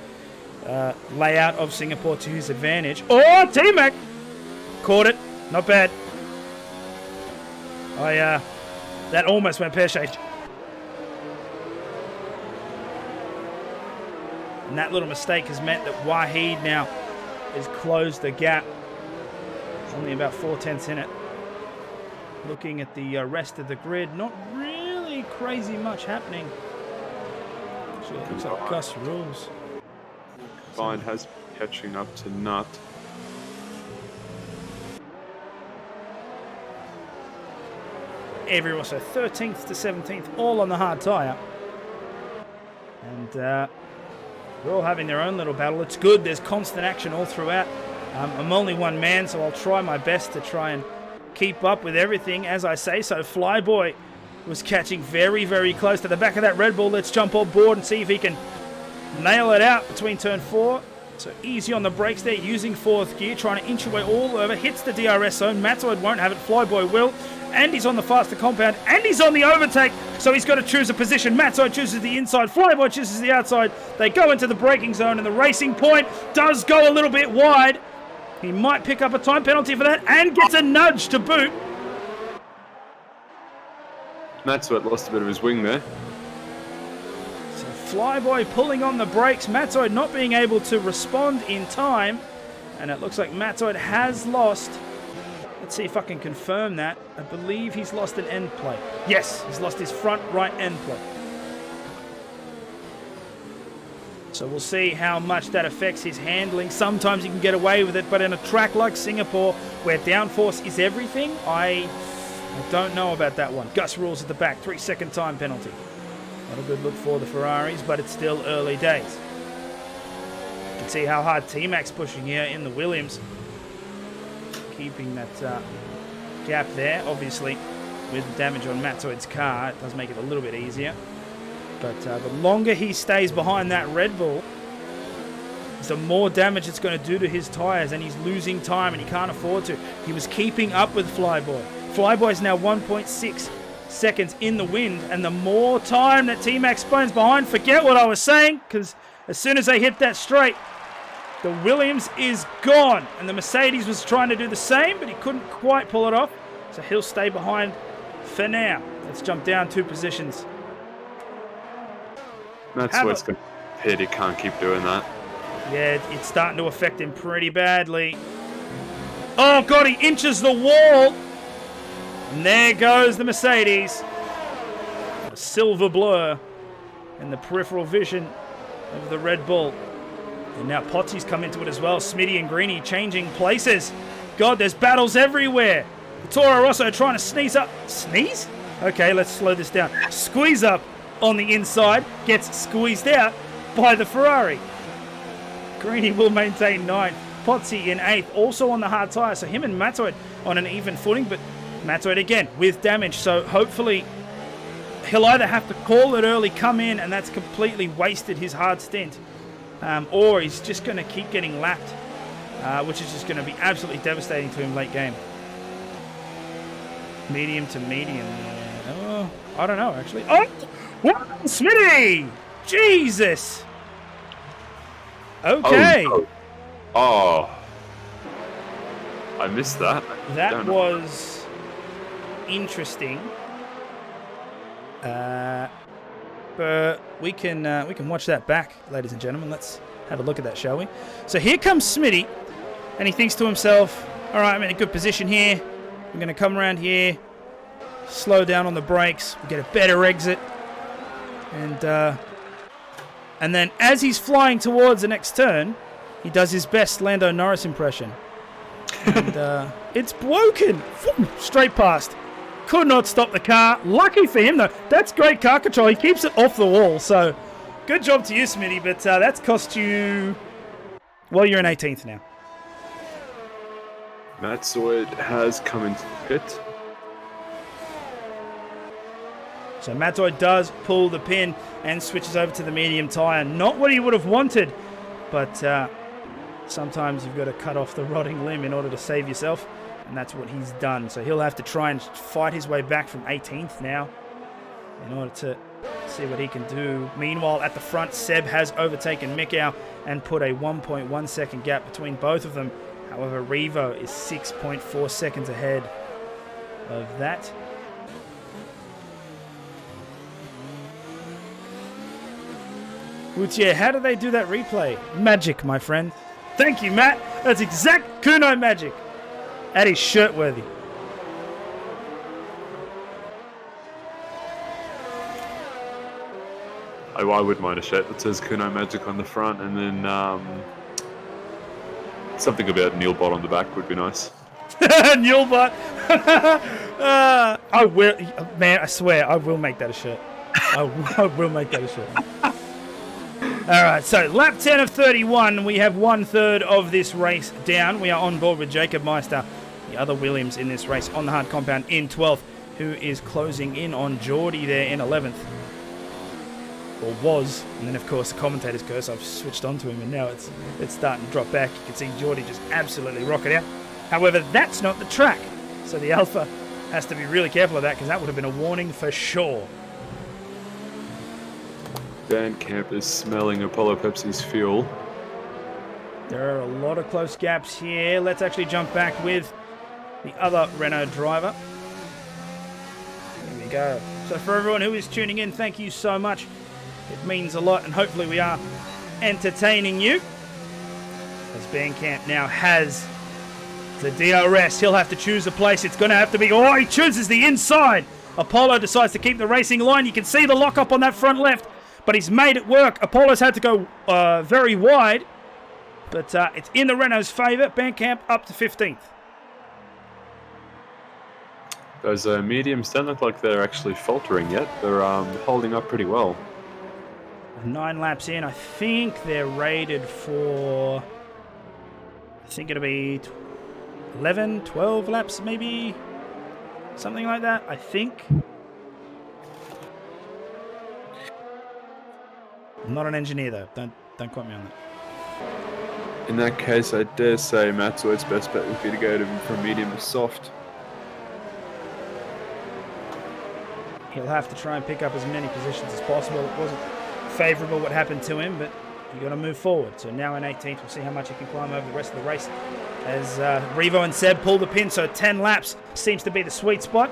layout of Singapore to his advantage. Oh, T-Mac caught it. Not bad. That almost went pear-shaped. And that little mistake has meant that Wahid now has closed the gap Only about 4/10 in it. Looking at the rest of the grid, not really crazy much happening. Actually, it looks like Gus rules. Fine has catching up to Nut. Everyone, so 13th to 17th, all on the hard tyre. And they're all having their own little battle. It's good. There's constant action all throughout. I'm only one man, so I'll try my best to try and keep up with everything, as I say. So Flyboy was catching very, very close to the back of that Red Bull. Let's jump on board and see if he can nail it out between turn 4. So easy on the brakes there, using 4th gear, trying to inch away all over. Hits the DRS zone. Matoid won't have it. Flyboy will. And he's on the faster compound. And he's on the overtake. So he's got to choose a position. Matoid chooses the inside. Flyboy chooses the outside. They go into the braking zone. And the Racing Point does go a little bit wide. He might pick up a time penalty for that. And gets a nudge to boot. Matoid lost a bit of his wing there. So Flyboy pulling on the brakes. Matoid not being able to respond in time. And it looks like Matoid has lost. Let's see if I can confirm that. I believe he's lost an end plate. Yes, he's lost his front right end plate. So we'll see how much that affects his handling. Sometimes he can get away with it, but in a track like Singapore, where downforce is everything, I don't know about that one. Gus rules at the back, 3-second time penalty. Not a good look for the Ferraris, but it's still early days. You can see how hard T-Mac's pushing here in the Williams. Keeping that gap there. Obviously, with the damage on Matoid's car, it does make it a little bit easier. But the longer he stays behind that Red Bull, the more damage it's going to do to his tyres, and he's losing time, and he can't afford to. He was keeping up with Flyboy. Flyboy's now 1.6 seconds in the wind, and the more time that T-Mac spawns behind, forget what I was saying, because as soon as they hit that straight, the Williams is gone, and the Mercedes was trying to do the same, but he couldn't quite pull it off, so he'll stay behind for now. Let's jump down 2 positions. That's what's going to hit. He can't keep doing that. Yeah, it's starting to affect him pretty badly. Oh, God, he inches the wall. And there goes the Mercedes. A silver blur in the peripheral vision of the Red Bull. And now Potsy's come into it as well. Smitty and Greeny changing places. God, there's battles everywhere. Toro Rosso trying to sneeze up. Sneeze? Okay, let's slow this down. Squeeze up on the inside. Gets squeezed out by the Ferrari. Greeny will maintain 9th. Potsy in 8th. Also on the hard tyre. So him and Matoid on an even footing. But Matoid again with damage. So hopefully he'll either have to call it early, come in, and that's completely wasted his hard stint. Or he's just going to keep getting lapped, which is just going to be absolutely devastating to him late game. Medium to medium. Oh, I don't know, actually. Oh! What? Smitty! Jesus! Okay. Oh. I missed that. That was interesting. But we can watch that back, ladies and gentlemen. Let's have a look at that, shall we? So here comes Smitty, and he thinks to himself, all right, I'm in a good position here. I'm going to come around here, slow down on the brakes, get a better exit. And then as he's flying towards the next turn, he does his best Lando Norris impression. And it's broken. Straight past. Could not stop the car. Lucky for him, though. That's great car control. He keeps it off the wall. So, good job to you, Smitty. But that's cost you... Well, you're in 18th now. Matoid has come into the pit. So, Matoid does pull the pin and switches over to the medium tyre. Not what he would have wanted. But sometimes you've got to cut off the rotting limb in order to save yourself. And that's what he's done. So he'll have to try and fight his way back from 18th now in order to see what he can do. Meanwhile, at the front, Seb has overtaken Mikau and put a 1.1 second gap between both of them. However, Revo is 6.4 seconds ahead of that. Gutier, how do they do that replay? Magic, my friend. Thank you, Matt. That's exact Kuno magic. That is shirt worthy. I wouldn't mind a shirt that says Kuno Magic on the front, and then something about Neilbot on the back would be nice. Neilbot. I will, man. I swear, I will make that a shirt. I will make that a shirt. All right, so lap 10 of 31. We have 1/3 of this race down. We are on board with Jacob Meister, the other Williams in this race, on the hard compound in 12th, who is closing in on Geordie there in 11th. Or was, and then of course the commentator's curse, I've switched onto him and now it's starting to drop back. You can see Geordie just absolutely rock it out. However, that's not the track, so the Alpha has to be really careful of that, because that would have been a warning for sure. Dan Camp is smelling Apollo Pepsi's fuel. There are a lot of close gaps here. Let's actually jump back with the other Renault driver. There we go. So for everyone who is tuning in, thank you so much. It means a lot, and hopefully we are entertaining you. As Bandcamp now has the DRS, he'll have to choose a place. It's going to have to be... Oh, he chooses the inside. Apollo decides to keep the racing line. You can see the lock-up on that front left, but he's made it work. Apollo's had to go very wide, but it's in the Renault's favour. Bandcamp up to 15th. Those mediums don't look like they're actually faltering yet. They're holding up pretty well. 9 laps in. I think they're rated for... I think it'll be 11, 12 laps maybe. Something like that, I think. I'm not an engineer though. Don't quote me on that. In that case, I dare say Matsuo's best bet would be to go from medium to soft. He'll have to try and pick up as many positions as possible. It wasn't favourable what happened to him, but you got to move forward. So now in 18th, we'll see how much he can climb over the rest of the race as Revo and Seb pull the pin. So 10 laps seems to be the sweet spot.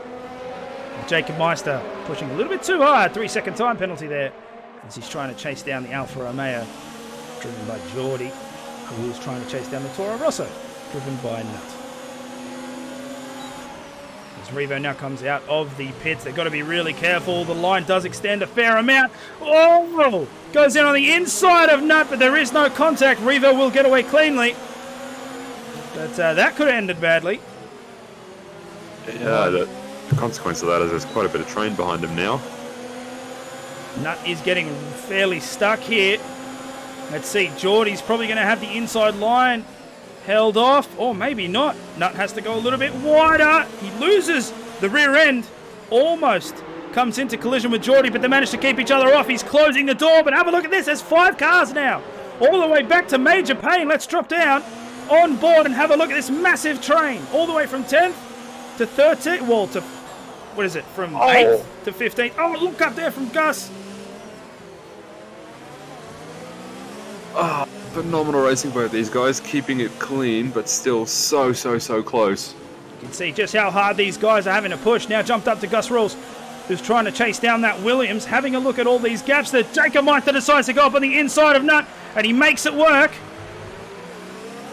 And Jacob Meister pushing a little bit too hard. 3-second time penalty there as he's trying to chase down the Alfa Romeo driven by Geordie, who is trying to chase down the Toro Rosso driven by Nut. As Revo now comes out of the pits, they've got to be really careful. The line does extend a fair amount. Oh! Goes in on the inside of Nut, but there is no contact. Revo will get away cleanly. But that could have ended badly. Yeah, the consequence of that is there's quite a bit of train behind him now. Nut is getting fairly stuck here. Let's see, Geordie's probably going to have the inside line held off, or maybe not. Nut has to go a little bit wider. He loses the rear end. Almost comes into collision with Geordie, but they manage to keep each other off. He's closing the door, but have a look at this. There's 5 cars now, all the way back to Major Payne. Let's drop down on board and have a look at this massive train, all the way from 10th to 13th. Well, to, what is it, from 8th to 15th. Oh, look up there from Gus. Oh, phenomenal racing by these guys, keeping it clean, but still so close. You can see just how hard these guys are having to push. Now jumped up to Gus Rules, who's trying to chase down that Williams, having a look at all these gaps that Jacob Meister decides to go up on the inside of Nut, and he makes it work.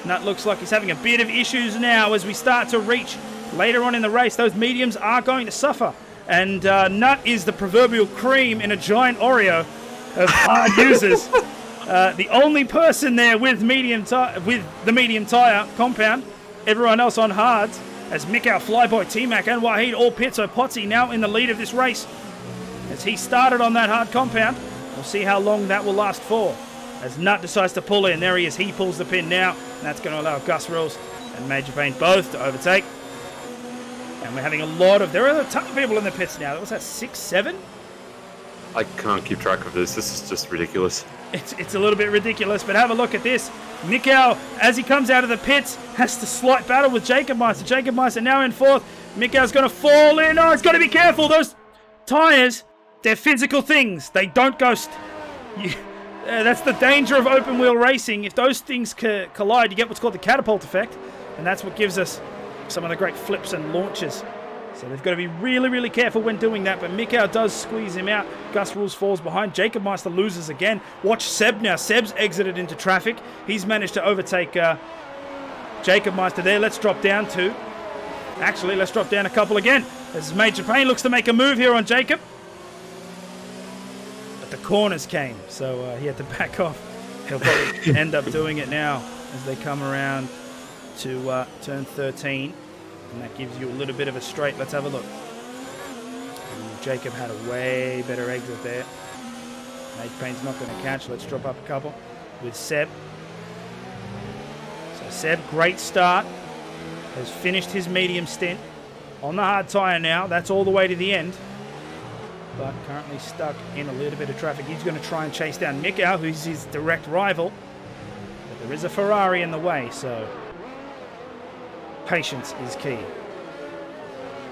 Nut looks like he's having a bit of issues now as we start to reach later on in the race. Those mediums are going to suffer, and Nut is the proverbial cream in a giant Oreo of hard users. The only person there with the medium tyre compound, everyone else on hards, as Mikau, Flyboy, T-Mac and Wahid all pit. So Potsy now in the lead of this race as he started on that hard compound. We'll see how long that will last for as Nut decides to pull in. There he is, he pulls the pin now, and that's going to allow Gus Rules and Major Payne both to overtake. And we're having there are a ton of people in the pits now. What's that, 6, 7? I can't keep track of this. This is just ridiculous. It's a little bit ridiculous, but have a look at this. Mikau, as he comes out of the pits, has to slight battle with Jacob Meister. Jacob Meister now in 4th. Mikau's going to fall in. Oh, he's got to be careful. Those tyres, they're physical things. They don't ghost. That's the danger of open wheel racing. If those things collide, you get what's called the catapult effect, and that's what gives us some of the great flips and launches. So they've got to be really, really careful when doing that. But Mikau does squeeze him out. Gus Rules falls behind. Jacob Meister loses again. Watch Seb now. Seb's exited into traffic. He's managed to overtake Jacob Meister there. Let's drop down to Actually, let's drop down a couple again. As Major Payne looks to make a move here on Jacob. But the corners came, so he had to back off. He'll probably end up doing it now as they come around to turn 13. And that gives you a little bit of a straight. Let's have a look. And Jacob had a way better exit there. Major Payne's not going to catch. Let's drop up a couple with Seb. So Seb, great start. Has finished his medium stint on the hard tyre now. That's all the way to the end. But currently stuck in a little bit of traffic. He's going to try and chase down Mikau, who's his direct rival. But there is a Ferrari in the way, so patience is key.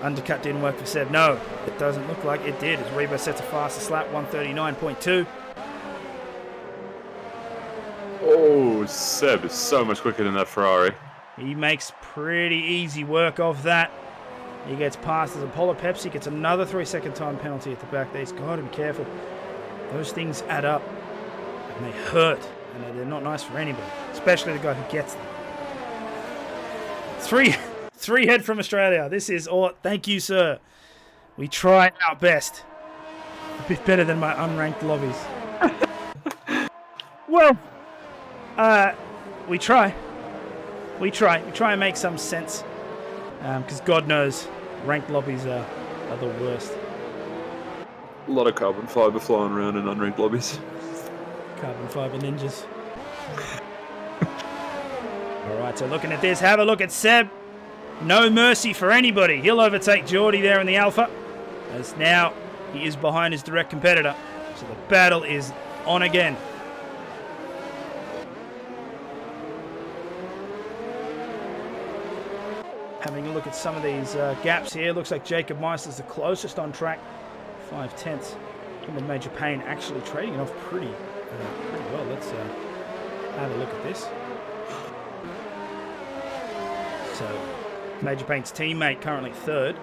Undercut didn't work for Seb. No, it doesn't look like it did. As Rebo sets a faster slap, 139.2. Oh, Seb is so much quicker than that Ferrari. He makes pretty easy work of that. He gets past as Apollo Pepsi, gets another 3-second time penalty at the back there. He's got to be careful. Those things add up and they hurt, and they're not nice for anybody, especially the guy who gets them. Three head from Australia. This is all. Thank you, sir. We try our best. A bit better than my unranked lobbies. Well, we try. We try and make some sense. Because God knows, ranked lobbies are the worst. A lot of carbon fiber flying around in unranked lobbies. Carbon fiber ninjas. Alright, so looking at this, have a look at Seb. No mercy for anybody. He'll overtake Geordie there in the Alpha. As now he is behind his direct competitor. So the battle is on again. Having a look at some of these gaps here. Looks like Jacob Meister's the closest on track. 5/10. Him and Major Payne actually trading it off pretty well. Let's have a look at this. So, Major Payne's teammate currently third.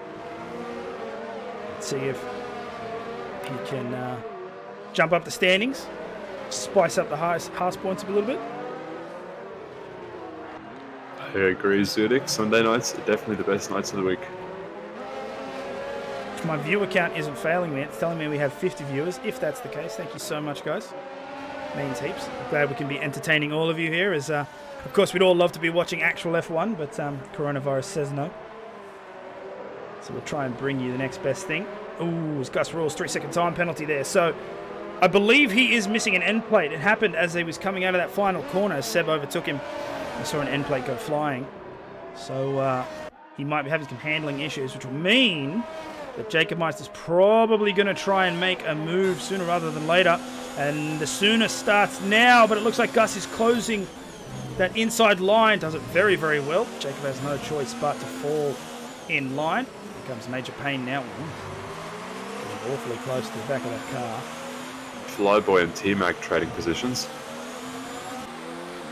Let's see if he can jump up the standings, spice up the highest points a little bit. I agree, Zurich. Sunday nights are definitely the best nights of the week. My viewer count isn't failing me. It's telling me we have 50 viewers. If that's the case, thank you so much, guys. Means heaps. I'm glad we can be entertaining all of you here. As of course, we'd all love to be watching actual F1, but coronavirus says no. So we'll try and bring you the next best thing. Ooh, it's Gus Rules, 3-second time penalty there. So I believe he is missing an end plate. It happened as he was coming out of that final corner. Seb overtook him. I saw an end plate go flying. So he might be having some handling issues, which will mean that Jacob Meister's probably going to try and make a move sooner rather than later. And the sooner starts now, but it looks like Gus is closing that inside line. Does it very, very well. Jacob has no choice but to fall in line. Here comes Major Payne now. Getting awfully close to the back of that car. Flyboy and T-Mac trading positions.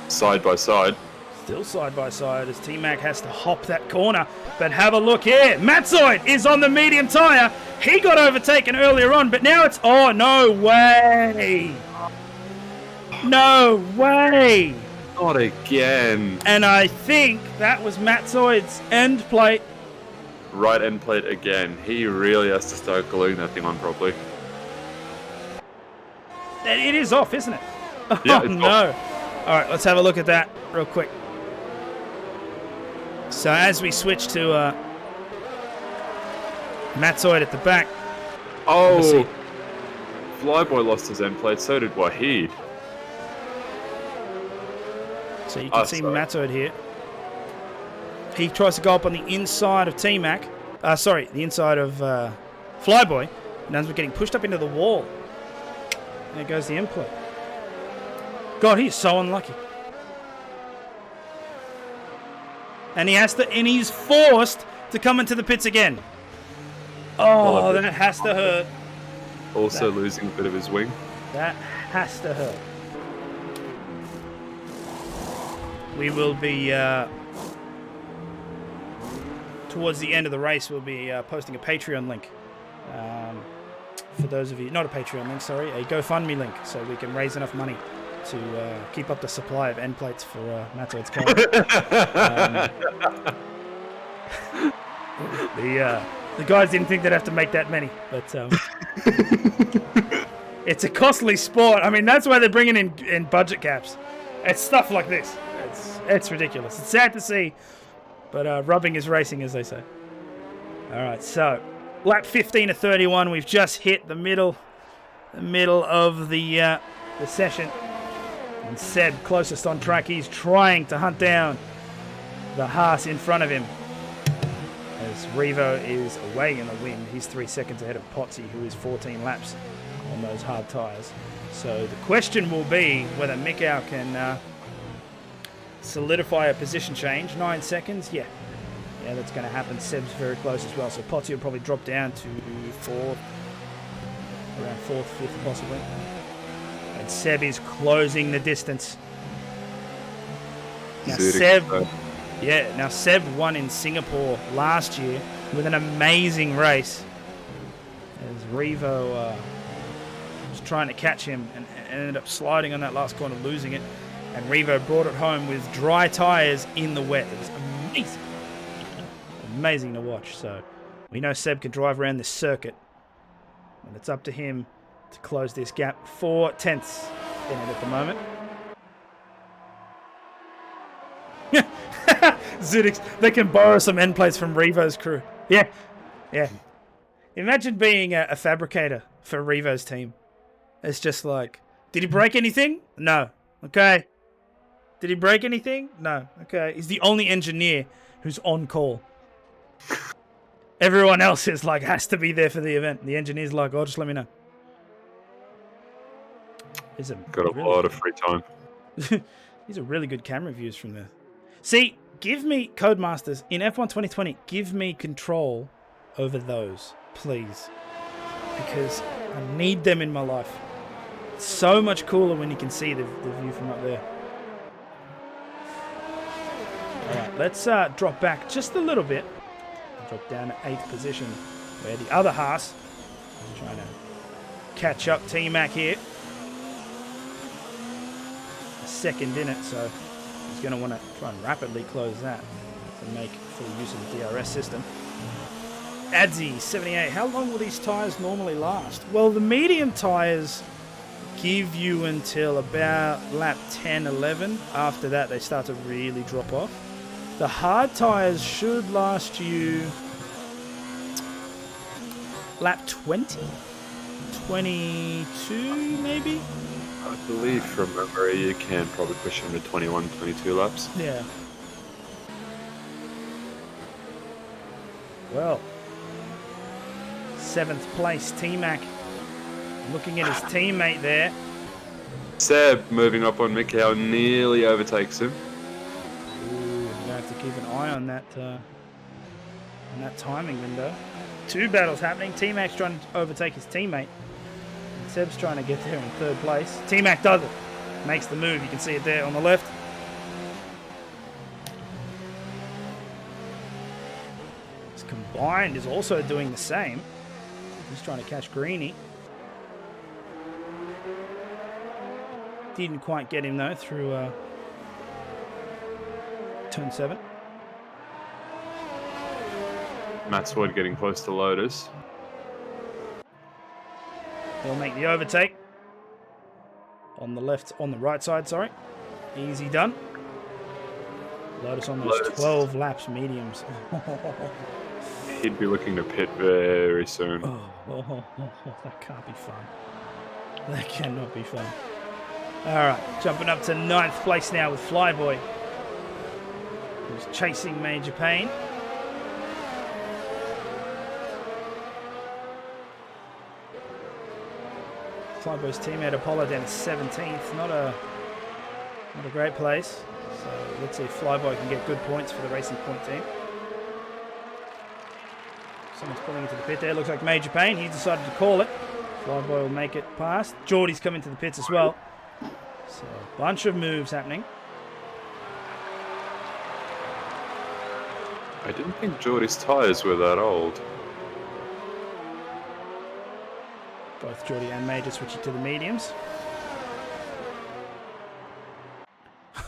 Side by side. Still side by side as T-Mac has to hop that corner. But have a look here. Matzoid is on the medium tyre. He got overtaken earlier on, but now it's... Oh, no way. No way. Not again. And I think that was Matzoid's end plate. Right end plate again. He really has to start gluing that thing on properly. It is off, isn't it? Yeah, Oh, it's no. off. All right, let's have a look at that real quick. So as we switch to Matzoid at the back. Oh, Flyboy lost his end plate, so did Wahid. So you can see Matzoid here. He tries to go up on the inside of T-Mac. The inside of Flyboy. And ends up getting pushed up into the wall. There goes the end plate. God, he's so unlucky. And he's forced to come into the pits again. Oh, that has to hurt. Also losing a bit of his wing. That has to hurt. We will be, towards the end of the race, we'll be posting a Patreon link. For those of you, not a Patreon link, sorry, a GoFundMe link, so we can raise enough money to keep up the supply of end plates for Matzoid's car. The guys didn't think they'd have to make that many, but it's a costly sport. I mean, that's why they're bringing in budget caps. It's stuff like this. It's ridiculous. It's sad to see, but rubbing is racing, as they say. All right, so lap 15 to 31. We've just hit the middle of the session. And Seb, closest on track, he's trying to hunt down the Haas in front of him. As Revo is away in the wind, he's 3 seconds ahead of Potsy, who is 14 laps on those hard tyres. So the question will be whether Mikau can solidify a position change. 9 seconds, yeah, that's going to happen. Seb's very close as well, so Potsy will probably drop down to 4th, around 4th, 5th possibly. And Seb is closing the distance. Now Seb won in Singapore last year with an amazing race. As Revo was trying to catch him and ended up sliding on that last corner, losing it. And Revo brought it home with dry tyres in the wet. It was amazing. Amazing to watch. So we know Seb can drive around this circuit. And it's up to him to close this gap. 4 tenths in it at the moment. Zudix, they can borrow some end plates from Revo's crew. Yeah. Imagine being a fabricator for Revo's team. It's just like, did he break anything? No. Okay. Did he break anything? No. Okay. He's the only engineer who's on call. Everyone else is like, has to be there for the event. The engineer's like, oh, just let me know. Got a lot of free time. These are really good camera views from there. See, give me, Codemasters, in F1 2020, give me control over those, please. Because I need them in my life. It's so much cooler when you can see the view from up there. Alright, let's drop back just a little bit. Drop down to 8th position, where the other Haas is trying to catch up T-Mac here. A second in it, so he's going to want to try and rapidly close that to make full use of the DRS system. Adzi, 78. How long will these tyres normally last? Well, the medium tyres give you until about lap 10, 11. After that, they start to really drop off. The hard tyres should last you lap 20? 22, maybe? I believe from memory you can probably push him to 21, 22 laps. Yeah. Well, 7th place, T-Mac. Looking at his teammate there. Seb moving up on Mikau nearly overtakes him. Ooh, I'm gonna have to keep an eye on that timing window. 2 battles happening. T-Mac's trying to overtake his teammate. And Seb's trying to get there in 3rd place. T-Mac does it. Makes the move. You can see it there on the left. His combined is also doing the same. He's trying to catch Greeny. Didn't quite get him though through turn 7. Matt Sword getting close to Lotus. He'll make the overtake. On the right side, sorry. Easy done. Lotus on those 12 laps mediums. He'd be looking to pit very soon. That can't be fun. That cannot be fun. Alright, jumping up to 9th place now with Flyboy, who's chasing Major Pain. Flyboy's teammate Apollo down to 17th. Not a great place. So let's see if Flyboy can get good points for the Racing Point team. Someone's pulling into the pit there. Looks like Major Pain. He's decided to call it. Flyboy will make it past. Geordie's coming to the pits as well. So a bunch of moves happening. I didn't think Geordie's tyres were that old. Both Geordie and Major switching to the mediums.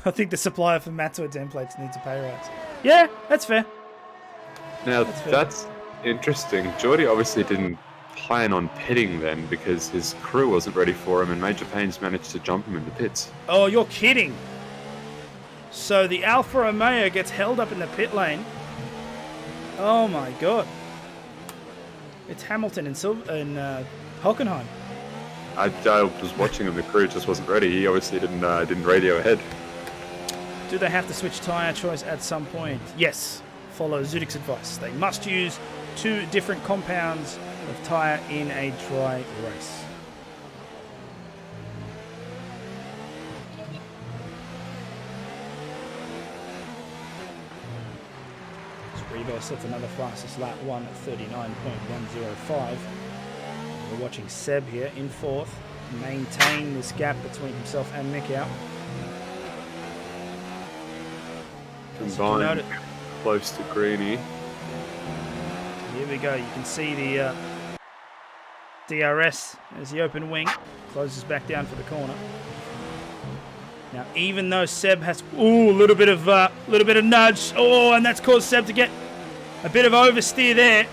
I think the supplier for Matsuo templates needs a pay rise. Yeah, that's fair. Now that's interesting. Geordie obviously didn't plan on pitting then because his crew wasn't ready for him, and Major Payne's managed to jump him in the pits. Oh, you're kidding. So the Alfa Romeo gets held up in the pit lane. Oh my god. It's Hamilton and Hockenheim. I was watching him. The crew just wasn't ready. He obviously didn't radio ahead. Do they have to switch tyre choice at some point? Yes. Follow Zudik's advice. They must use 2 different compounds of tyre in a dry race. Revo sets another fastest lap, 1:39.105. We're watching Seb here in 4th, maintain this gap between himself and Mikau. Combined close to Greeny. Here we go. You can see the DRS as the open wing closes back down for the corner. Now, even though Seb has a little bit of nudge, and that's caused Seb to get a bit of oversteer there.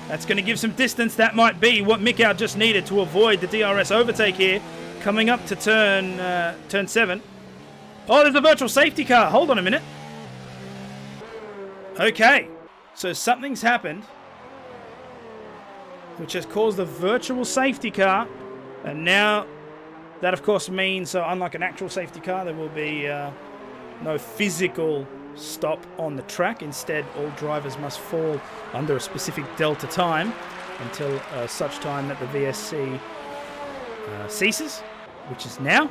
That's going to give some distance. That might be what Mikau just needed to avoid the DRS overtake here, coming up to turn 7. Oh, there's a virtual safety car. Hold on a minute. Okay, so something's happened, which has caused a virtual safety car, and now that, of course, means, so unlike an actual safety car, there will be no physical stop on the track. Instead, all drivers must fall under a specific delta time until such time that the VSC ceases, which is now.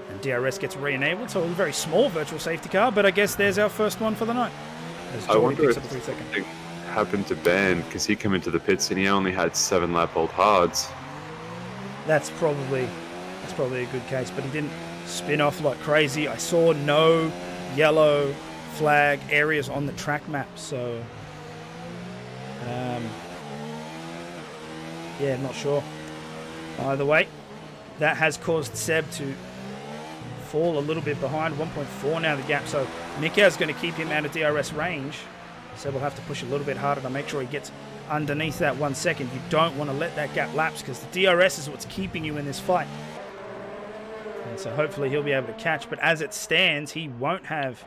And DRS gets re-enabled, so a very small virtual safety car, but I guess there's our first one for the night. I wonder if something happened to Ben, because he came into the pits and he only had 7-lap-old hards. That's probably a good case, but he didn't spin off like crazy. I saw no yellow flag areas on the track map, so yeah, not sure. Either way, that has caused Seb to fall a little bit behind. 1.4 now the gap, so Mikau's going to keep him out of DRS range. Seb will have to push a little bit harder to make sure he gets underneath that 1 second. You don't want to let that gap lapse because the DRS is what's keeping you in this fight. And so hopefully he'll be able to catch, but as it stands, he won't have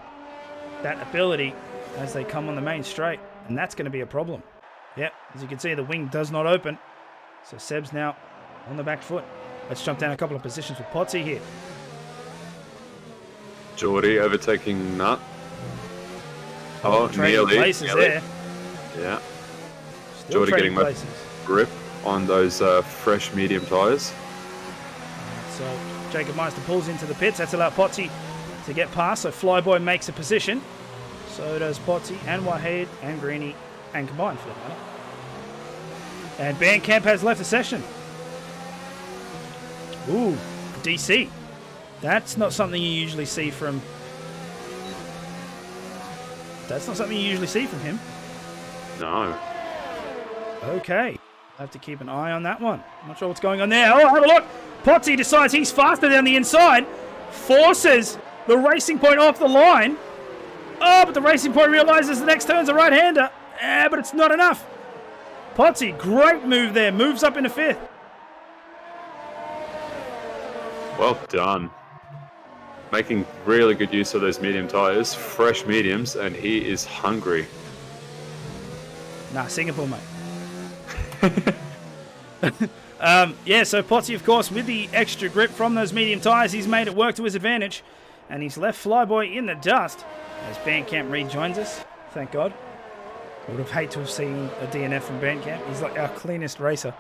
that ability as they come on the main straight, and that's going to be a problem. Yep, as you can see, the wing does not open, so Seb's now on the back foot. Let's jump down a couple of positions with Potsy here. Geordie overtaking Nut. Oh, nearly. Places there. Yeah. Still Geordie getting places. grip on those fresh medium tyres. So Jacob Meister pulls into the pits. That's allowed Potsy to get past. So Flyboy makes a position. So does Potsy and Waheed and Greeny and Combined for that matter. And Bandcamp has left the session. Ooh, DC. That's not something you usually see from... him. No. Okay. I have to keep an eye on that one. I'm not sure what's going on there. Oh, have a look. Potsy decides he's faster down the inside. Forces the Racing Point off the line. Oh, but the Racing Point realizes the next turn's a right-hander. But it's not enough. Potsy, great move there. Moves up into 5th. Well done. Making really good use of those medium tyres. Fresh mediums, and he is hungry. Nah, Singapore, mate. Yeah, so Potsy, of course, with the extra grip from those medium tyres, he's made it work to his advantage. And he's left Flyboy in the dust as Bandcamp rejoins us. Thank God. I would have hated to have seen a DNF from Bandcamp. He's like our cleanest racer.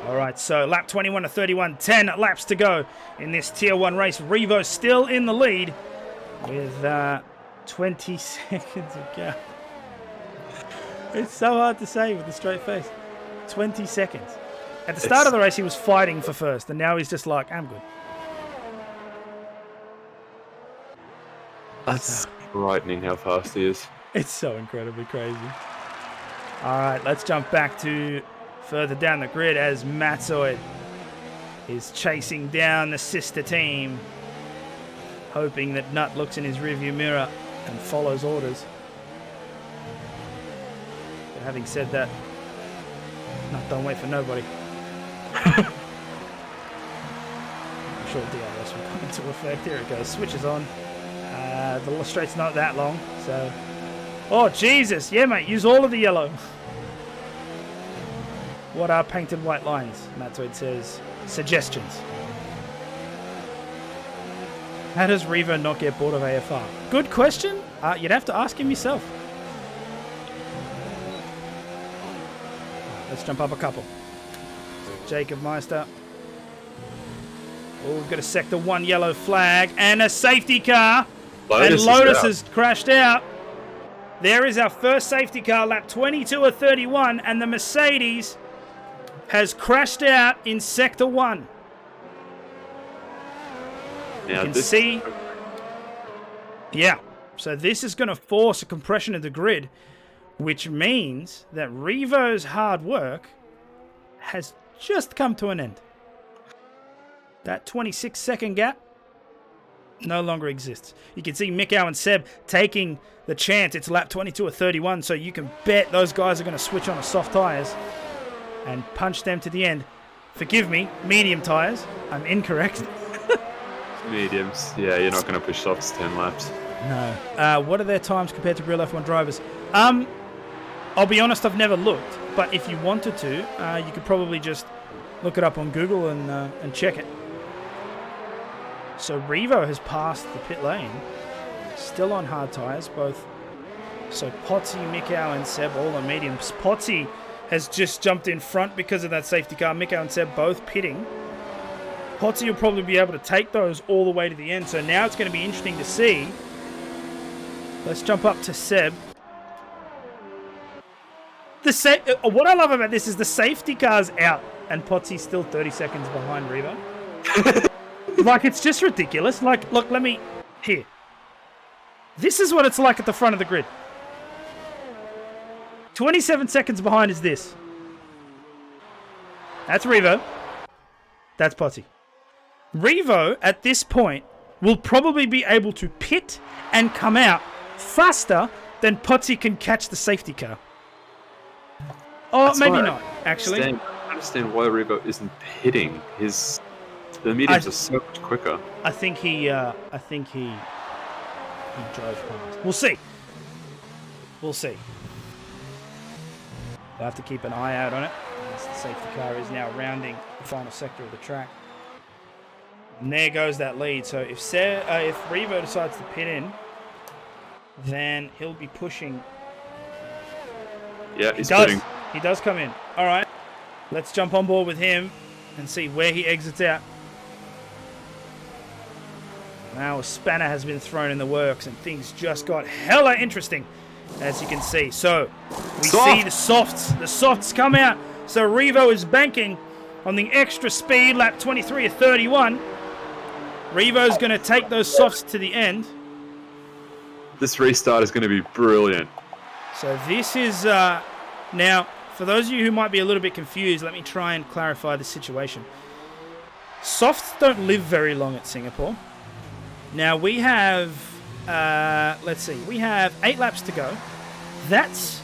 All right, so lap 21 to 31, 10 laps to go in this Tier 1 race. Revo still in the lead with 20 seconds to go. It's so hard to say with a straight face. 20 seconds. At the start of the race, he was fighting for first, and now he's just like, I'm good. That's frightening how fast he is. It's so incredibly crazy. All right, let's jump back to further down the grid as Matzoid is chasing down the sister team hoping that Nut looks in his rearview mirror and follows orders. But having said that, Nut don't wait for nobody. I'm sure DRS will come into effect. Here it goes. Switches on. The straight's not that long, so... Oh, Jesus! Yeah, mate, use all of the yellow. What are painted white lines? Matzoid says, suggestions. How does Revo not get bored of AFR? Good question. You'd have to ask him yourself. Let's jump up a couple. Jacob Meister. Oh, we've got a sector 1 yellow flag and a safety car. And Lotus has crashed out. There is our first safety car, lap 22 of 31, and the Mercedes has crashed out in sector 1. You can see. Yeah. So this is going to force a compression of the grid, which means that Revo's hard work has just come to an end. That 26-second gap no longer exists. You can see Mikau and Seb taking the chance. It's lap 22 or 31, so you can bet those guys are going to switch on to soft tyres and punch them to the end. Forgive me, medium tyres. I'm incorrect. Mediums. Yeah, you're not going to push softs 10 laps. No. What are their times compared to real F1 drivers? I'll be honest, I've never looked, but if you wanted to, you could probably just look it up on Google and check it. So Revo has passed the pit lane, still on hard tyres, both. So Potsy, Mikau and Seb all on mediums. Potsy has just jumped in front because of that safety car. Mikau and Seb both pitting. Potsy will probably be able to take those all the way to the end. So now it's going to be interesting to see. Let's jump up to Seb. What I love about this is the safety car's out and Potsy's still 30 seconds behind Revo. Like, it's just ridiculous. Like, look, let me... Here. This is what it's like at the front of the grid. 27 seconds behind is this. That's Revo. That's Potsy. Revo, at this point, will probably be able to pit and come out faster than Potsy can catch the safety car. Oh, that's maybe not, actually. I understand why Revo isn't pitting. The mediums are so much quicker. I think he drove past. We'll see. We'll see. We'll have to keep an eye out on it. As the safety car is now rounding the final sector of the track. And there goes that lead. So if Revo decides to pit in, then he'll be pushing. Yeah, he's pitting. He does come in. All right. Let's jump on board with him and see where he exits out. Now a spanner has been thrown in the works and things just got hella interesting, as you can see. So we see the softs come out. So Revo is banking on the extra speed, lap 23 of 31. Revo's going to take those softs to the end. This restart is going to be brilliant. So this is, now, for those of you who might be a little bit confused, let me try and clarify the situation. Softs don't live very long at Singapore. Now we have, let's see, we have 8 laps to go. That's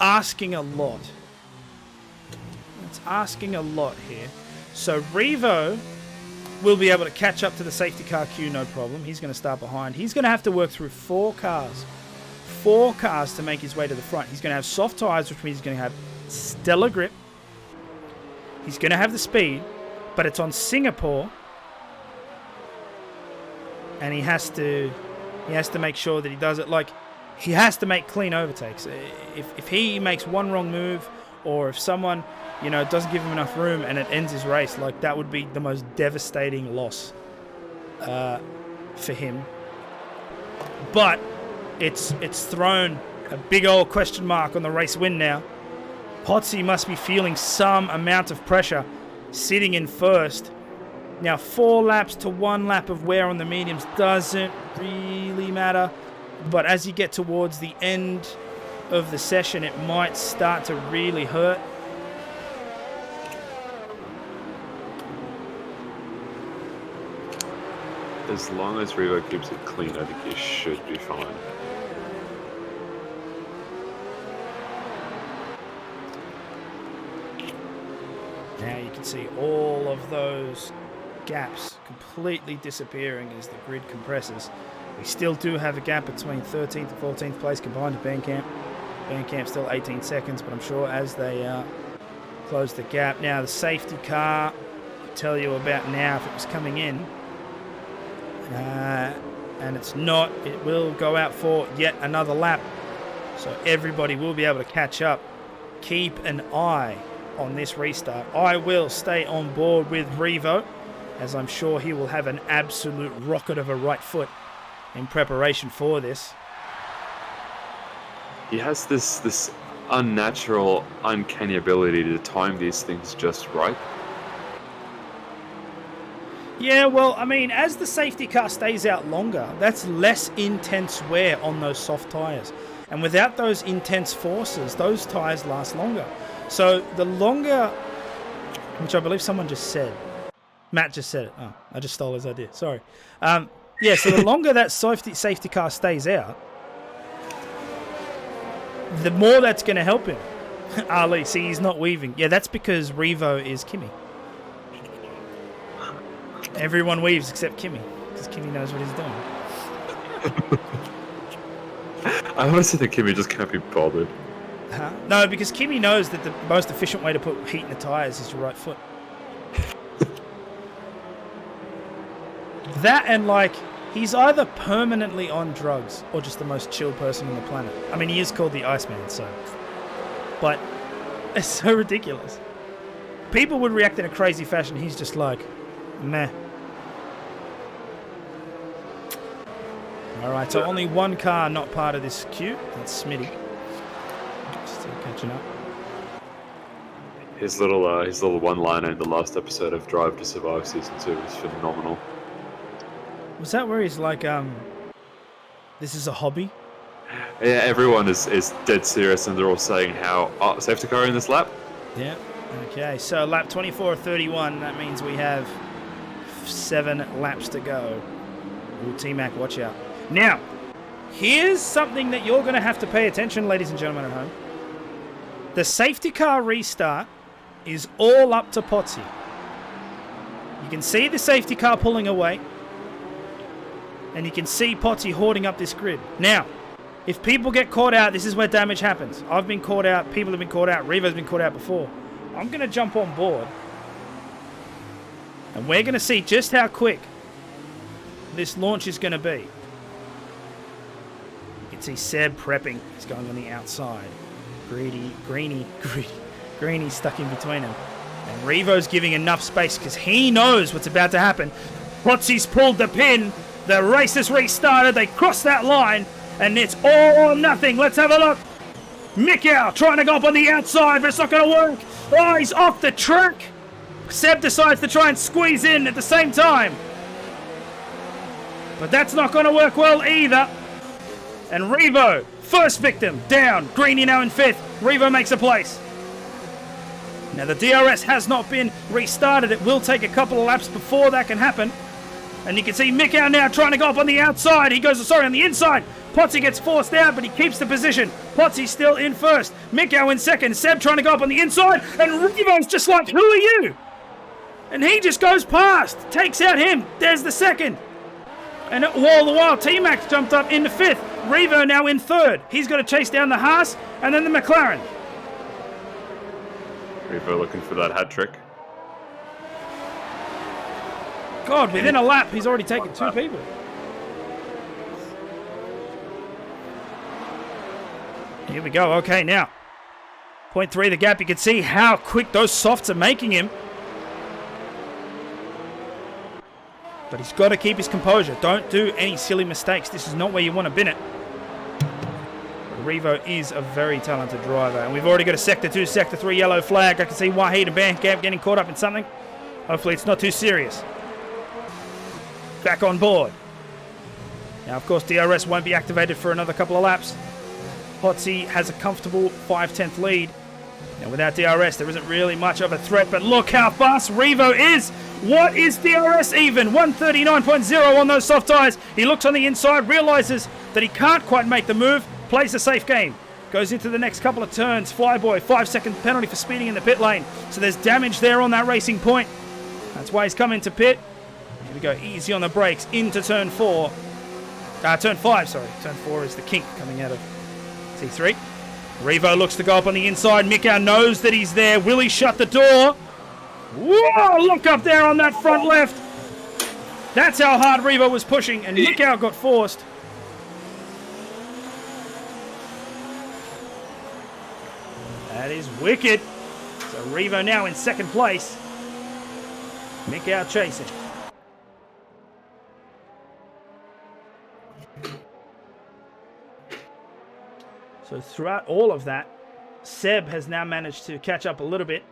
asking a lot. That's asking a lot here. So Revo will be able to catch up to the safety car queue, no problem. He's going to start behind. He's going to have to work through 4 cars. 4 cars to make his way to the front. He's going to have soft tyres, which means he's going to have stellar grip. He's going to have the speed, but it's on Singapore. And he has to make sure that he does it. Like, he has to make clean overtakes. If he makes one wrong move, or if someone, doesn't give him enough room and it ends his race, like, that would be the most devastating loss for him. But it's thrown a big old question mark on the race win now. Potsy must be feeling some amount of pressure sitting in first. Now, 4 laps to 1 lap of wear on the mediums doesn't really matter. But as you get towards the end of the session, it might start to really hurt. as long as Revo keeps it clean, I think he should be fine. Now you can see all of those gaps completely disappearing as the grid compresses. We still do have a gap between 13th and 14th place combined to Bandcamp. Bandcamp still 18 seconds, but I'm sure as they close the gap. Now the safety car, I'll tell you about now if it was coming in. And it's not. It will go out for yet another lap. So everybody will be able to catch up. Keep an eye on this restart. I will stay on board with Revo, as I'm sure he will have an absolute rocket of a right foot in preparation for this. He has this unnatural, uncanny ability to time these things just right. Yeah, well, I mean, as the safety car stays out longer, that's less intense wear on those soft tyres. And without those intense forces, those tyres last longer. So the longer, which I believe someone just said, Matt just said it. Oh, I just stole his idea. Sorry. Yeah, so the longer that safety car stays out, the more that's going to help him. Ali, see, he's not weaving. Yeah, that's because Revo is Kimi. Everyone weaves except Kimi, because Kimi knows what he's doing. I honestly think Kimmy just can't be bothered. No, because Kimi knows that the most efficient way to put heat in the tyres is your right foot. That and, like, he's either permanently on drugs or just the most chill person on the planet. I mean, he is called the Iceman, so... But it's so ridiculous. People would react in a crazy fashion. He's just like, meh. Alright, so only one car not part of this queue. That's Smitty. Still catching up. His little one-liner in the last episode of Drive to Survive Season 2 was phenomenal. Was that where he's like, this is a hobby? Yeah, everyone is dead serious and they're all saying how, safety car in this lap? Yeah. Okay, so lap 24:31, that means we have 7 laps to go. Ooh, T-Mac, watch out. Now, here's something that you're going to have to pay attention, ladies and gentlemen at home. The safety car restart is all up to Potsy. You can see the safety car pulling away. And you can see Potsy hoarding up this grid. Now, if people get caught out, this is where damage happens. I've been caught out. People have been caught out. Revo's been caught out before. I'm going to jump on board. And we're going to see just how quick this launch is going to be. You can see Seb prepping. He's going on the outside. Greeny stuck in between them. And Revo's giving enough space because he knows what's about to happen. Potsy's pulled the pin. The race has restarted. They crossed that line. And it's all or nothing. Let's have a look. Mikau trying to go up on the outside, but it's not going to work. Oh, he's off the track. Seb decides to try and squeeze in at the same time. But that's not going to work well either. And Revo, first victim, down. Greeny now in 5th. Revo makes a place. Now the DRS has not been restarted. It will take a couple of laps before that can happen. And you can see Mikau now trying to go up on the outside. He goes, on the inside. Potsy gets forced out, but he keeps the position. Potsy's still in 1st. Mikau in 2nd. Seb trying to go up on the inside. And Revo's just like, who are you? And he just goes past. Takes out him. There's the 2nd. And all the while, T-Max jumped up into 5th. Revo now in 3rd. He's got to chase down the Haas and then the McLaren. Revo looking for that hat trick. God, within a lap, he's already taken 2 people. Here we go. Okay, now. 0.3 the gap. You can see how quick those softs are making him. But he's got to keep his composure. Don't do any silly mistakes. This is not where you want to bin it. Revo is a very talented driver. And we've already got a Sector 2, Sector 3 yellow flag. I can see Wahid and Bandcamp getting caught up in something. Hopefully it's not too serious. Back on board. Now, of course, DRS won't be activated for another couple of laps. Potsy has a comfortable 5/10 lead. Now, without DRS, there isn't really much of a threat. But look how fast Revo is. What is DRS even? 139.0 on those soft tyres. He looks on the inside, realises that he can't quite make the move, plays a safe game. Goes into the next couple of turns. Flyboy, 5-second penalty for speeding in the pit lane. So there's damage there on that racing point. That's why he's come into pit. Here we go, easy on the brakes into turn 4. Turn 5, sorry. Turn 4 is the kink coming out of T3. Revo looks to go up on the inside. Mikau knows that he's there. Will he shut the door? Whoa, look up there on that front left. That's how hard Revo was pushing, and Mikau got forced. That is wicked. So Revo now in second place. Mikau chasing. So throughout all of that, Seb has now managed to catch up a little bit.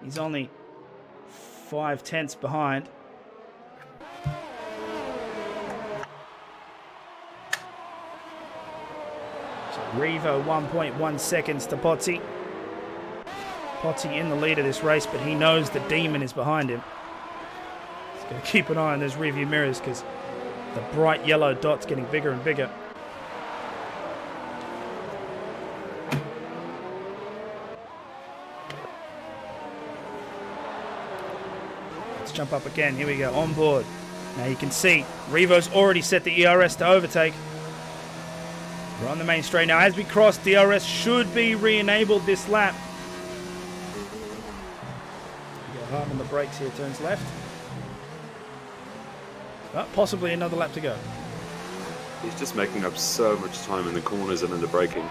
He's only 5/10 behind. So Revo 1.1 seconds to Potsy. Potsy in the lead of this race, but he knows the demon is behind him. He's going to keep an eye on those rearview mirrors because the bright yellow dot's getting bigger and bigger. Jump up again. Here we go. On board. Now you can see Revo's already set the ERS to overtake. We're on the main straight now. As we cross, DRS should be re-enabled this lap. Go hard on the brakes here. Turns left. Oh, possibly another lap to go. He's just making up so much time in the corners and in the braking.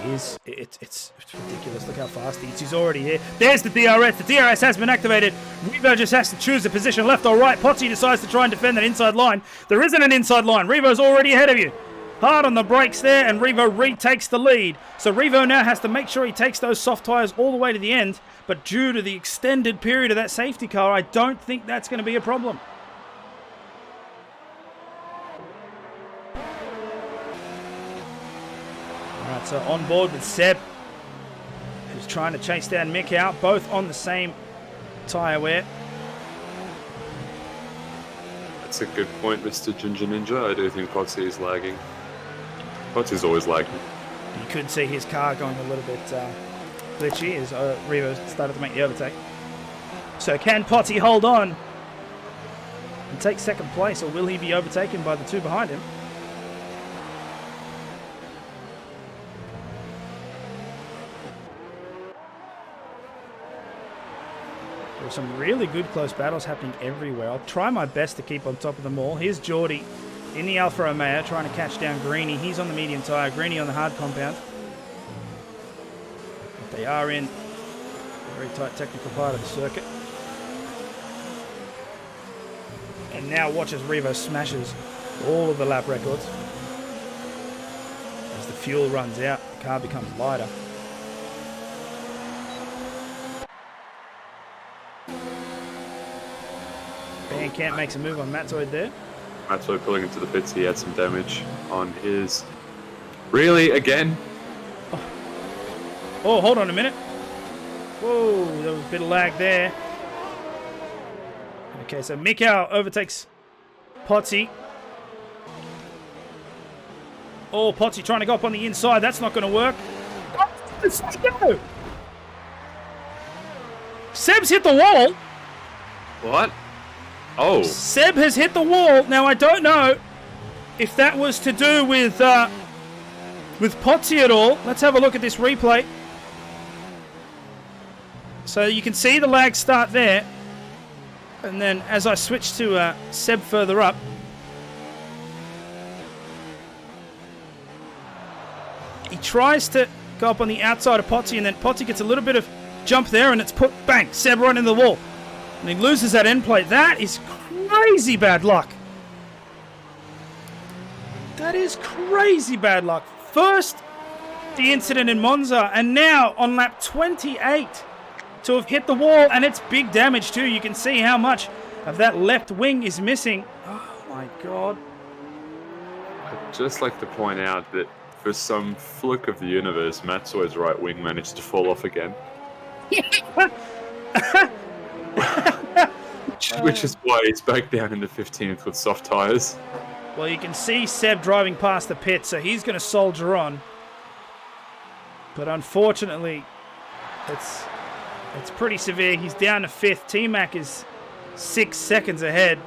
He is. It's ridiculous. Look how fast he is. He's already here. There's the DRS. The DRS has been activated. Revo just has to choose a position, left or right. Potsy decides to try and defend that inside line. There isn't an inside line. Revo's already ahead of you. Hard on the brakes there, and Revo retakes the lead. So Revo now has to make sure he takes those soft tyres all the way to the end. But due to the extended period of that safety car, I don't think that's going to be a problem. Alright, so on board with Seb, who's trying to chase down Mikau, both on the same tyre wear. That's a good point, Mr. Ginger Ninja. I do think Potsy is lagging. Potsy's always lagging. You could see his car going a little bit glitchy as Revo started to make the overtake. So can Potsy hold on and take second place, or will he be overtaken by the two behind him? There's some really good close battles happening everywhere. I'll try my best to keep on top of them all. Here's Geordie in the Alfa Romeo trying to catch down Greeny. He's on the medium tyre, Greeny on the hard compound. But they are in a very tight technical part of the circuit. And now watch as Revo smashes all of the lap records. As the fuel runs out, the car becomes lighter. Bandcamp makes a move on Matzoid there. Matzoid pulling into the pits. He had some damage on his... Really? Again? Oh, hold on a minute. Whoa, there was a bit of lag there. Okay, so Mikau overtakes Potsy. Oh, Potsy trying to go up on the inside. That's not going to work. No! Seb's hit the wall. What? Oh. Seb has hit the wall. Now, I don't know if that was to do with Potsy at all. Let's have a look at this replay. So you can see the lag start there. And then as I switch to Seb further up, he tries to go up on the outside of Potsy, and then Potsy gets a little bit of jump there, and it's put, bang, Seb right into the wall. And he loses that end plate. That is crazy bad luck. That is crazy bad luck. First, the incident in Monza, and now on lap 28 to have hit the wall, and it's big damage too. You can see how much of that left wing is missing. Oh my God. I'd just like to point out that for some fluke of the universe, Matzoid's right wing managed to fall off again. which is why he's back down in the 15th with soft tyres. Well, you can see Seb driving past the pit, so he's going to soldier on. But unfortunately, it's pretty severe. He's down to 5th. T-Mac is 6 seconds ahead.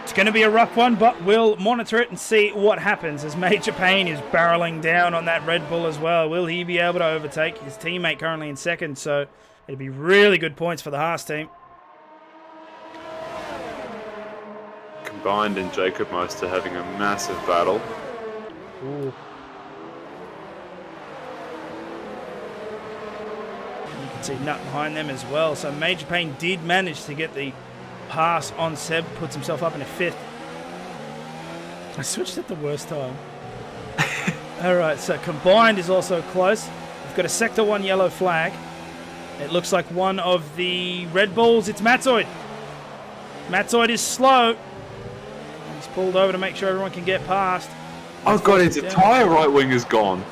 It's going to be a rough one, but we'll monitor it and see what happens as Major Payne is barreling down on that Red Bull as well. Will he be able to overtake his teammate currently in 2nd? So it'd be really good points for the Haas team. Combined and Jacob Meister having a massive battle. Ooh. You can see Nut behind them as well. So Major Payne did manage to get the pass on Seb, puts himself up in a 5th. I switched at the worst time. Alright, so combined is also close. We've got a Sector 1 yellow flag. It looks like one of the Red Bulls. It's Matzoid. Matzoid is slow. He's pulled over to make sure everyone can get past. Oh god, his entire right wing is gone.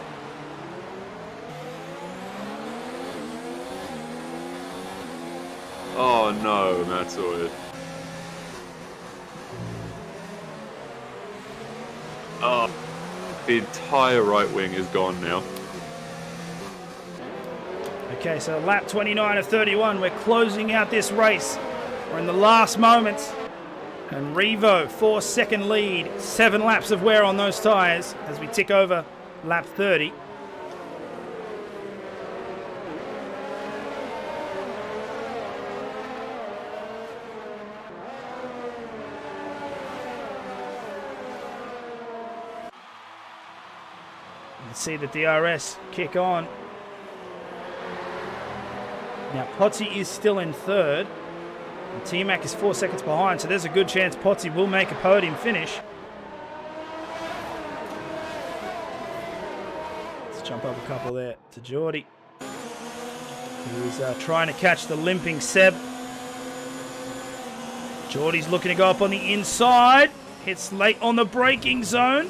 Oh no, Matzoid. Oh, the entire right wing is gone now. Okay, so lap 29 of 31. We're closing out this race. We're in the last moments. And Revo, 4-second lead. 7 laps of wear on those tyres as we tick over lap 30. You can see the DRS kick on. Now, Potsy is still in 3rd. And T-Mac is 4 seconds behind, so there's a good chance Potsy will make a podium finish. Let's jump up a couple there to Geordie, who's trying to catch the limping Seb. Geordie's looking to go up on the inside. Hits late on the braking zone.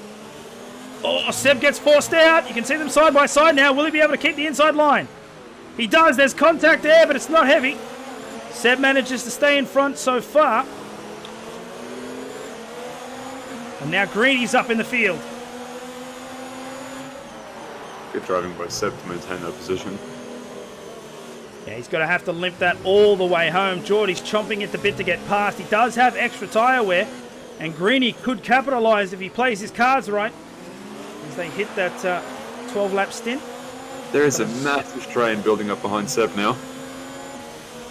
Oh, Seb gets forced out. You can see them side by side now. Will he be able to keep the inside line? He does. There's contact there, but it's not heavy. Seb manages to stay in front so far. And now Greeny's up in the field. Good driving by Seb to maintain that position. Yeah, he's going to have to limp that all the way home. Geordie's chomping at the bit to get past. He does have extra tyre wear. And Greeny could capitalise if he plays his cards right, as they hit that 12-lap stint. There is a massive strain building up behind Seb now.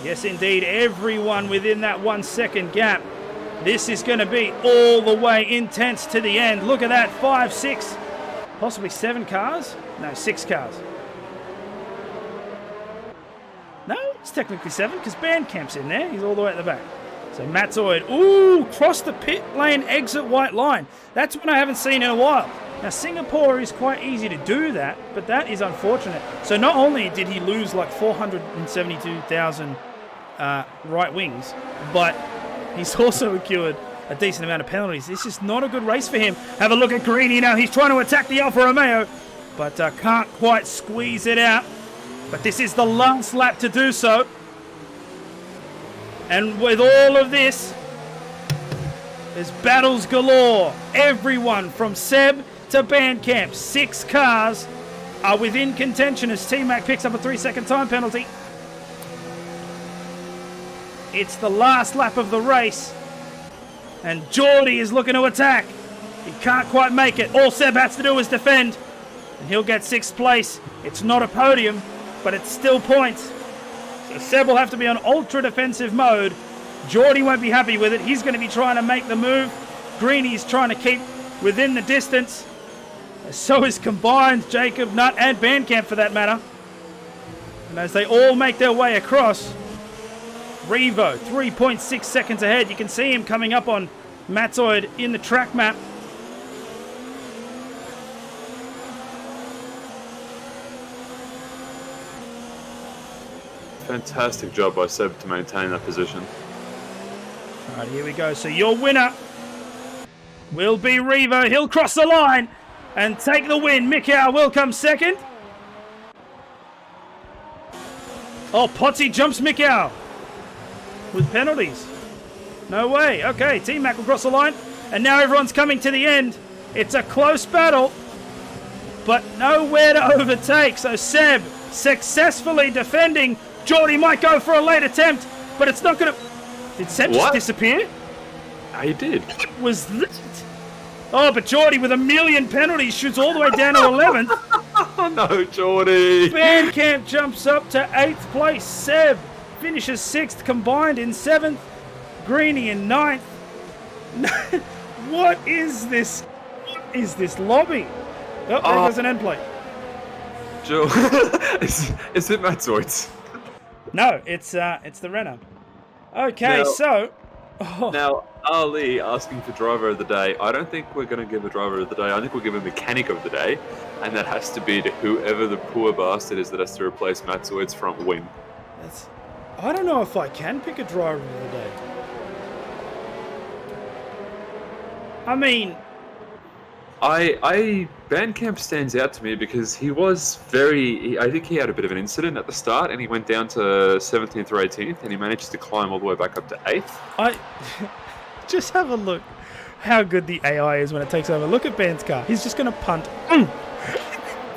Yes, indeed. Everyone within that 1 second gap. This is going to be all the way intense to the end. Look at that. 5, 6, possibly 7 cars? No, 6 cars. No, it's technically 7 because Bandcamp's in there. He's all the way at the back. So Matzoid, ooh, cross the pit lane, exit white line. That's one I haven't seen in a while. Now, Singapore is quite easy to do that, but that is unfortunate. So not only did he lose like 472,000 right wings, but he's also accrued a decent amount of penalties. This is not a good race for him. Have a look at Greeny now. He's trying to attack the Alfa Romeo, but can't quite squeeze it out. But this is the last lap to do so. And with all of this, there's battles galore. Everyone from Seb to Bandcamp, 6 cars are within contention as T-Mac picks up a 3-second time penalty. It's the last lap of the race, and Geordie is looking to attack. He can't quite make it. All Seb has to do is defend, and he'll get 6th place. It's not a podium, but it's still points. So Seb will have to be on ultra defensive mode. Geordie won't be happy with it. He's going to be trying to make the move. Greeny's trying to keep within the distance. So is Combined, Jacob, Nut, and Bandcamp for that matter. And as they all make their way across, Revo, 3.6 seconds ahead. You can see him coming up on Matzoid in the track map. Fantastic job by Seb to maintain that position. All right, here we go. So your winner will be Revo. He'll cross the line and take the win. Mikau will come second. Oh, Potsy jumps Mikau. with penalties. No way. Okay, T-Mac will cross the line. And now everyone's coming to the end. It's a close battle, but nowhere to overtake. So Seb successfully defending. Geordie might go for a late attempt, but it's not going to... Did Seb just disappear? He did. What was that? Oh, but Geordie with a million penalties shoots all the way down to 11th. Oh no, Geordie. Bandcamp jumps up to 8th place. Seb finishes 6th combined in 7th. Greenie in 9th. What is this? What is this lobby? Oh, there goes an end play. Joe, is it Matt Zoids? No, it's the Renault. Okay, now, so... Now, Ali asking for driver of the day. I don't think we're going to give a driver of the day. I think we'll give a mechanic of the day. And that has to be to whoever the poor bastard is that has to replace Matt Zoid's front wing. I don't know if I can pick a driver of the day. I mean... Bandcamp stands out to me because he was I think he had a bit of an incident at the start and he went down to 17th or 18th and he managed to climb all the way back up to 8th. Just have a look how good the AI is when it takes over. Look at Band's car. He's just going to punt.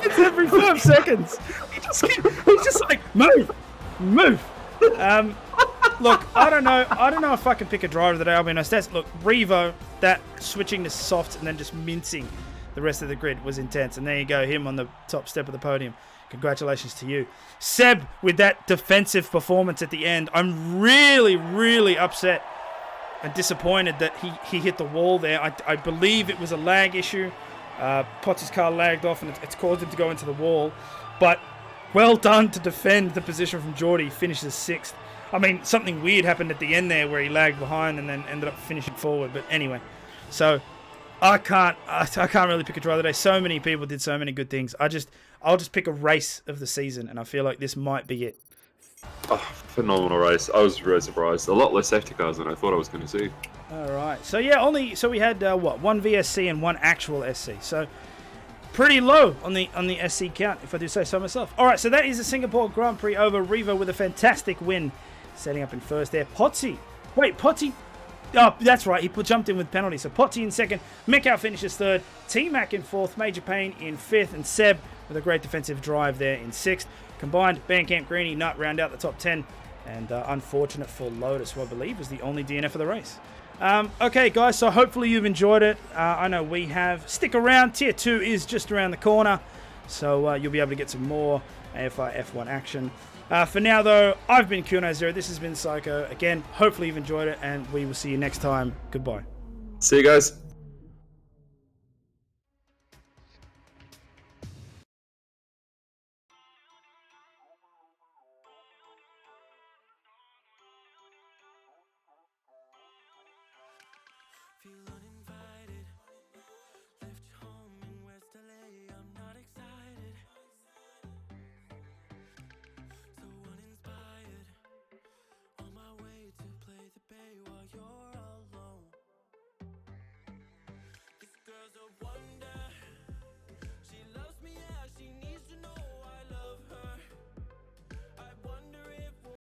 It's every 5 seconds. He's just like, move. Look, I don't know if I can pick a driver of the day. I'll be honest. Look, Revo, that switching to soft and then just mincing the rest of the grid was intense. And there you go, him on the top step of the podium. Congratulations to you. Seb, with that defensive performance at the end, I'm really, really upset and disappointed that he hit the wall there. I believe it was a lag issue. Potts' car lagged off and it's caused him to go into the wall. But well done to defend the position from Geordie. Finishes 6th. I mean, something weird happened at the end there where he lagged behind and then ended up finishing forward. But anyway, so I can't really pick a driver today. So many people did so many good things. I'll just pick a race of the season, and I feel like this might be it. Oh, phenomenal race. I was really surprised. A lot less safety cars than I thought I was going to see. All right. So yeah, we had one VSC and one actual SC. So pretty low on the SC count, if I do say so myself. All right. So that is the Singapore Grand Prix over. Revo with a fantastic win, setting up in first there. Potsy. Oh, that's right. He jumped in with penalty. So Potsy in second. Mekau finishes third. T-Mac in fourth. Major Payne in fifth. And Seb with a great defensive drive there in sixth. Combined, Bandcamp, Greenie, Nut round out the top 10. And unfortunate for Lotus, who I believe was the only DNF of the race. Okay, guys. So hopefully you've enjoyed it. I know we have. Stick around. Tier 2 is just around the corner. So you'll be able to get some more AFR F1 action. For now, though, I've been Q90. This has been Psycho. Again, hopefully you've enjoyed it, and we will see you next time. Goodbye. See you guys.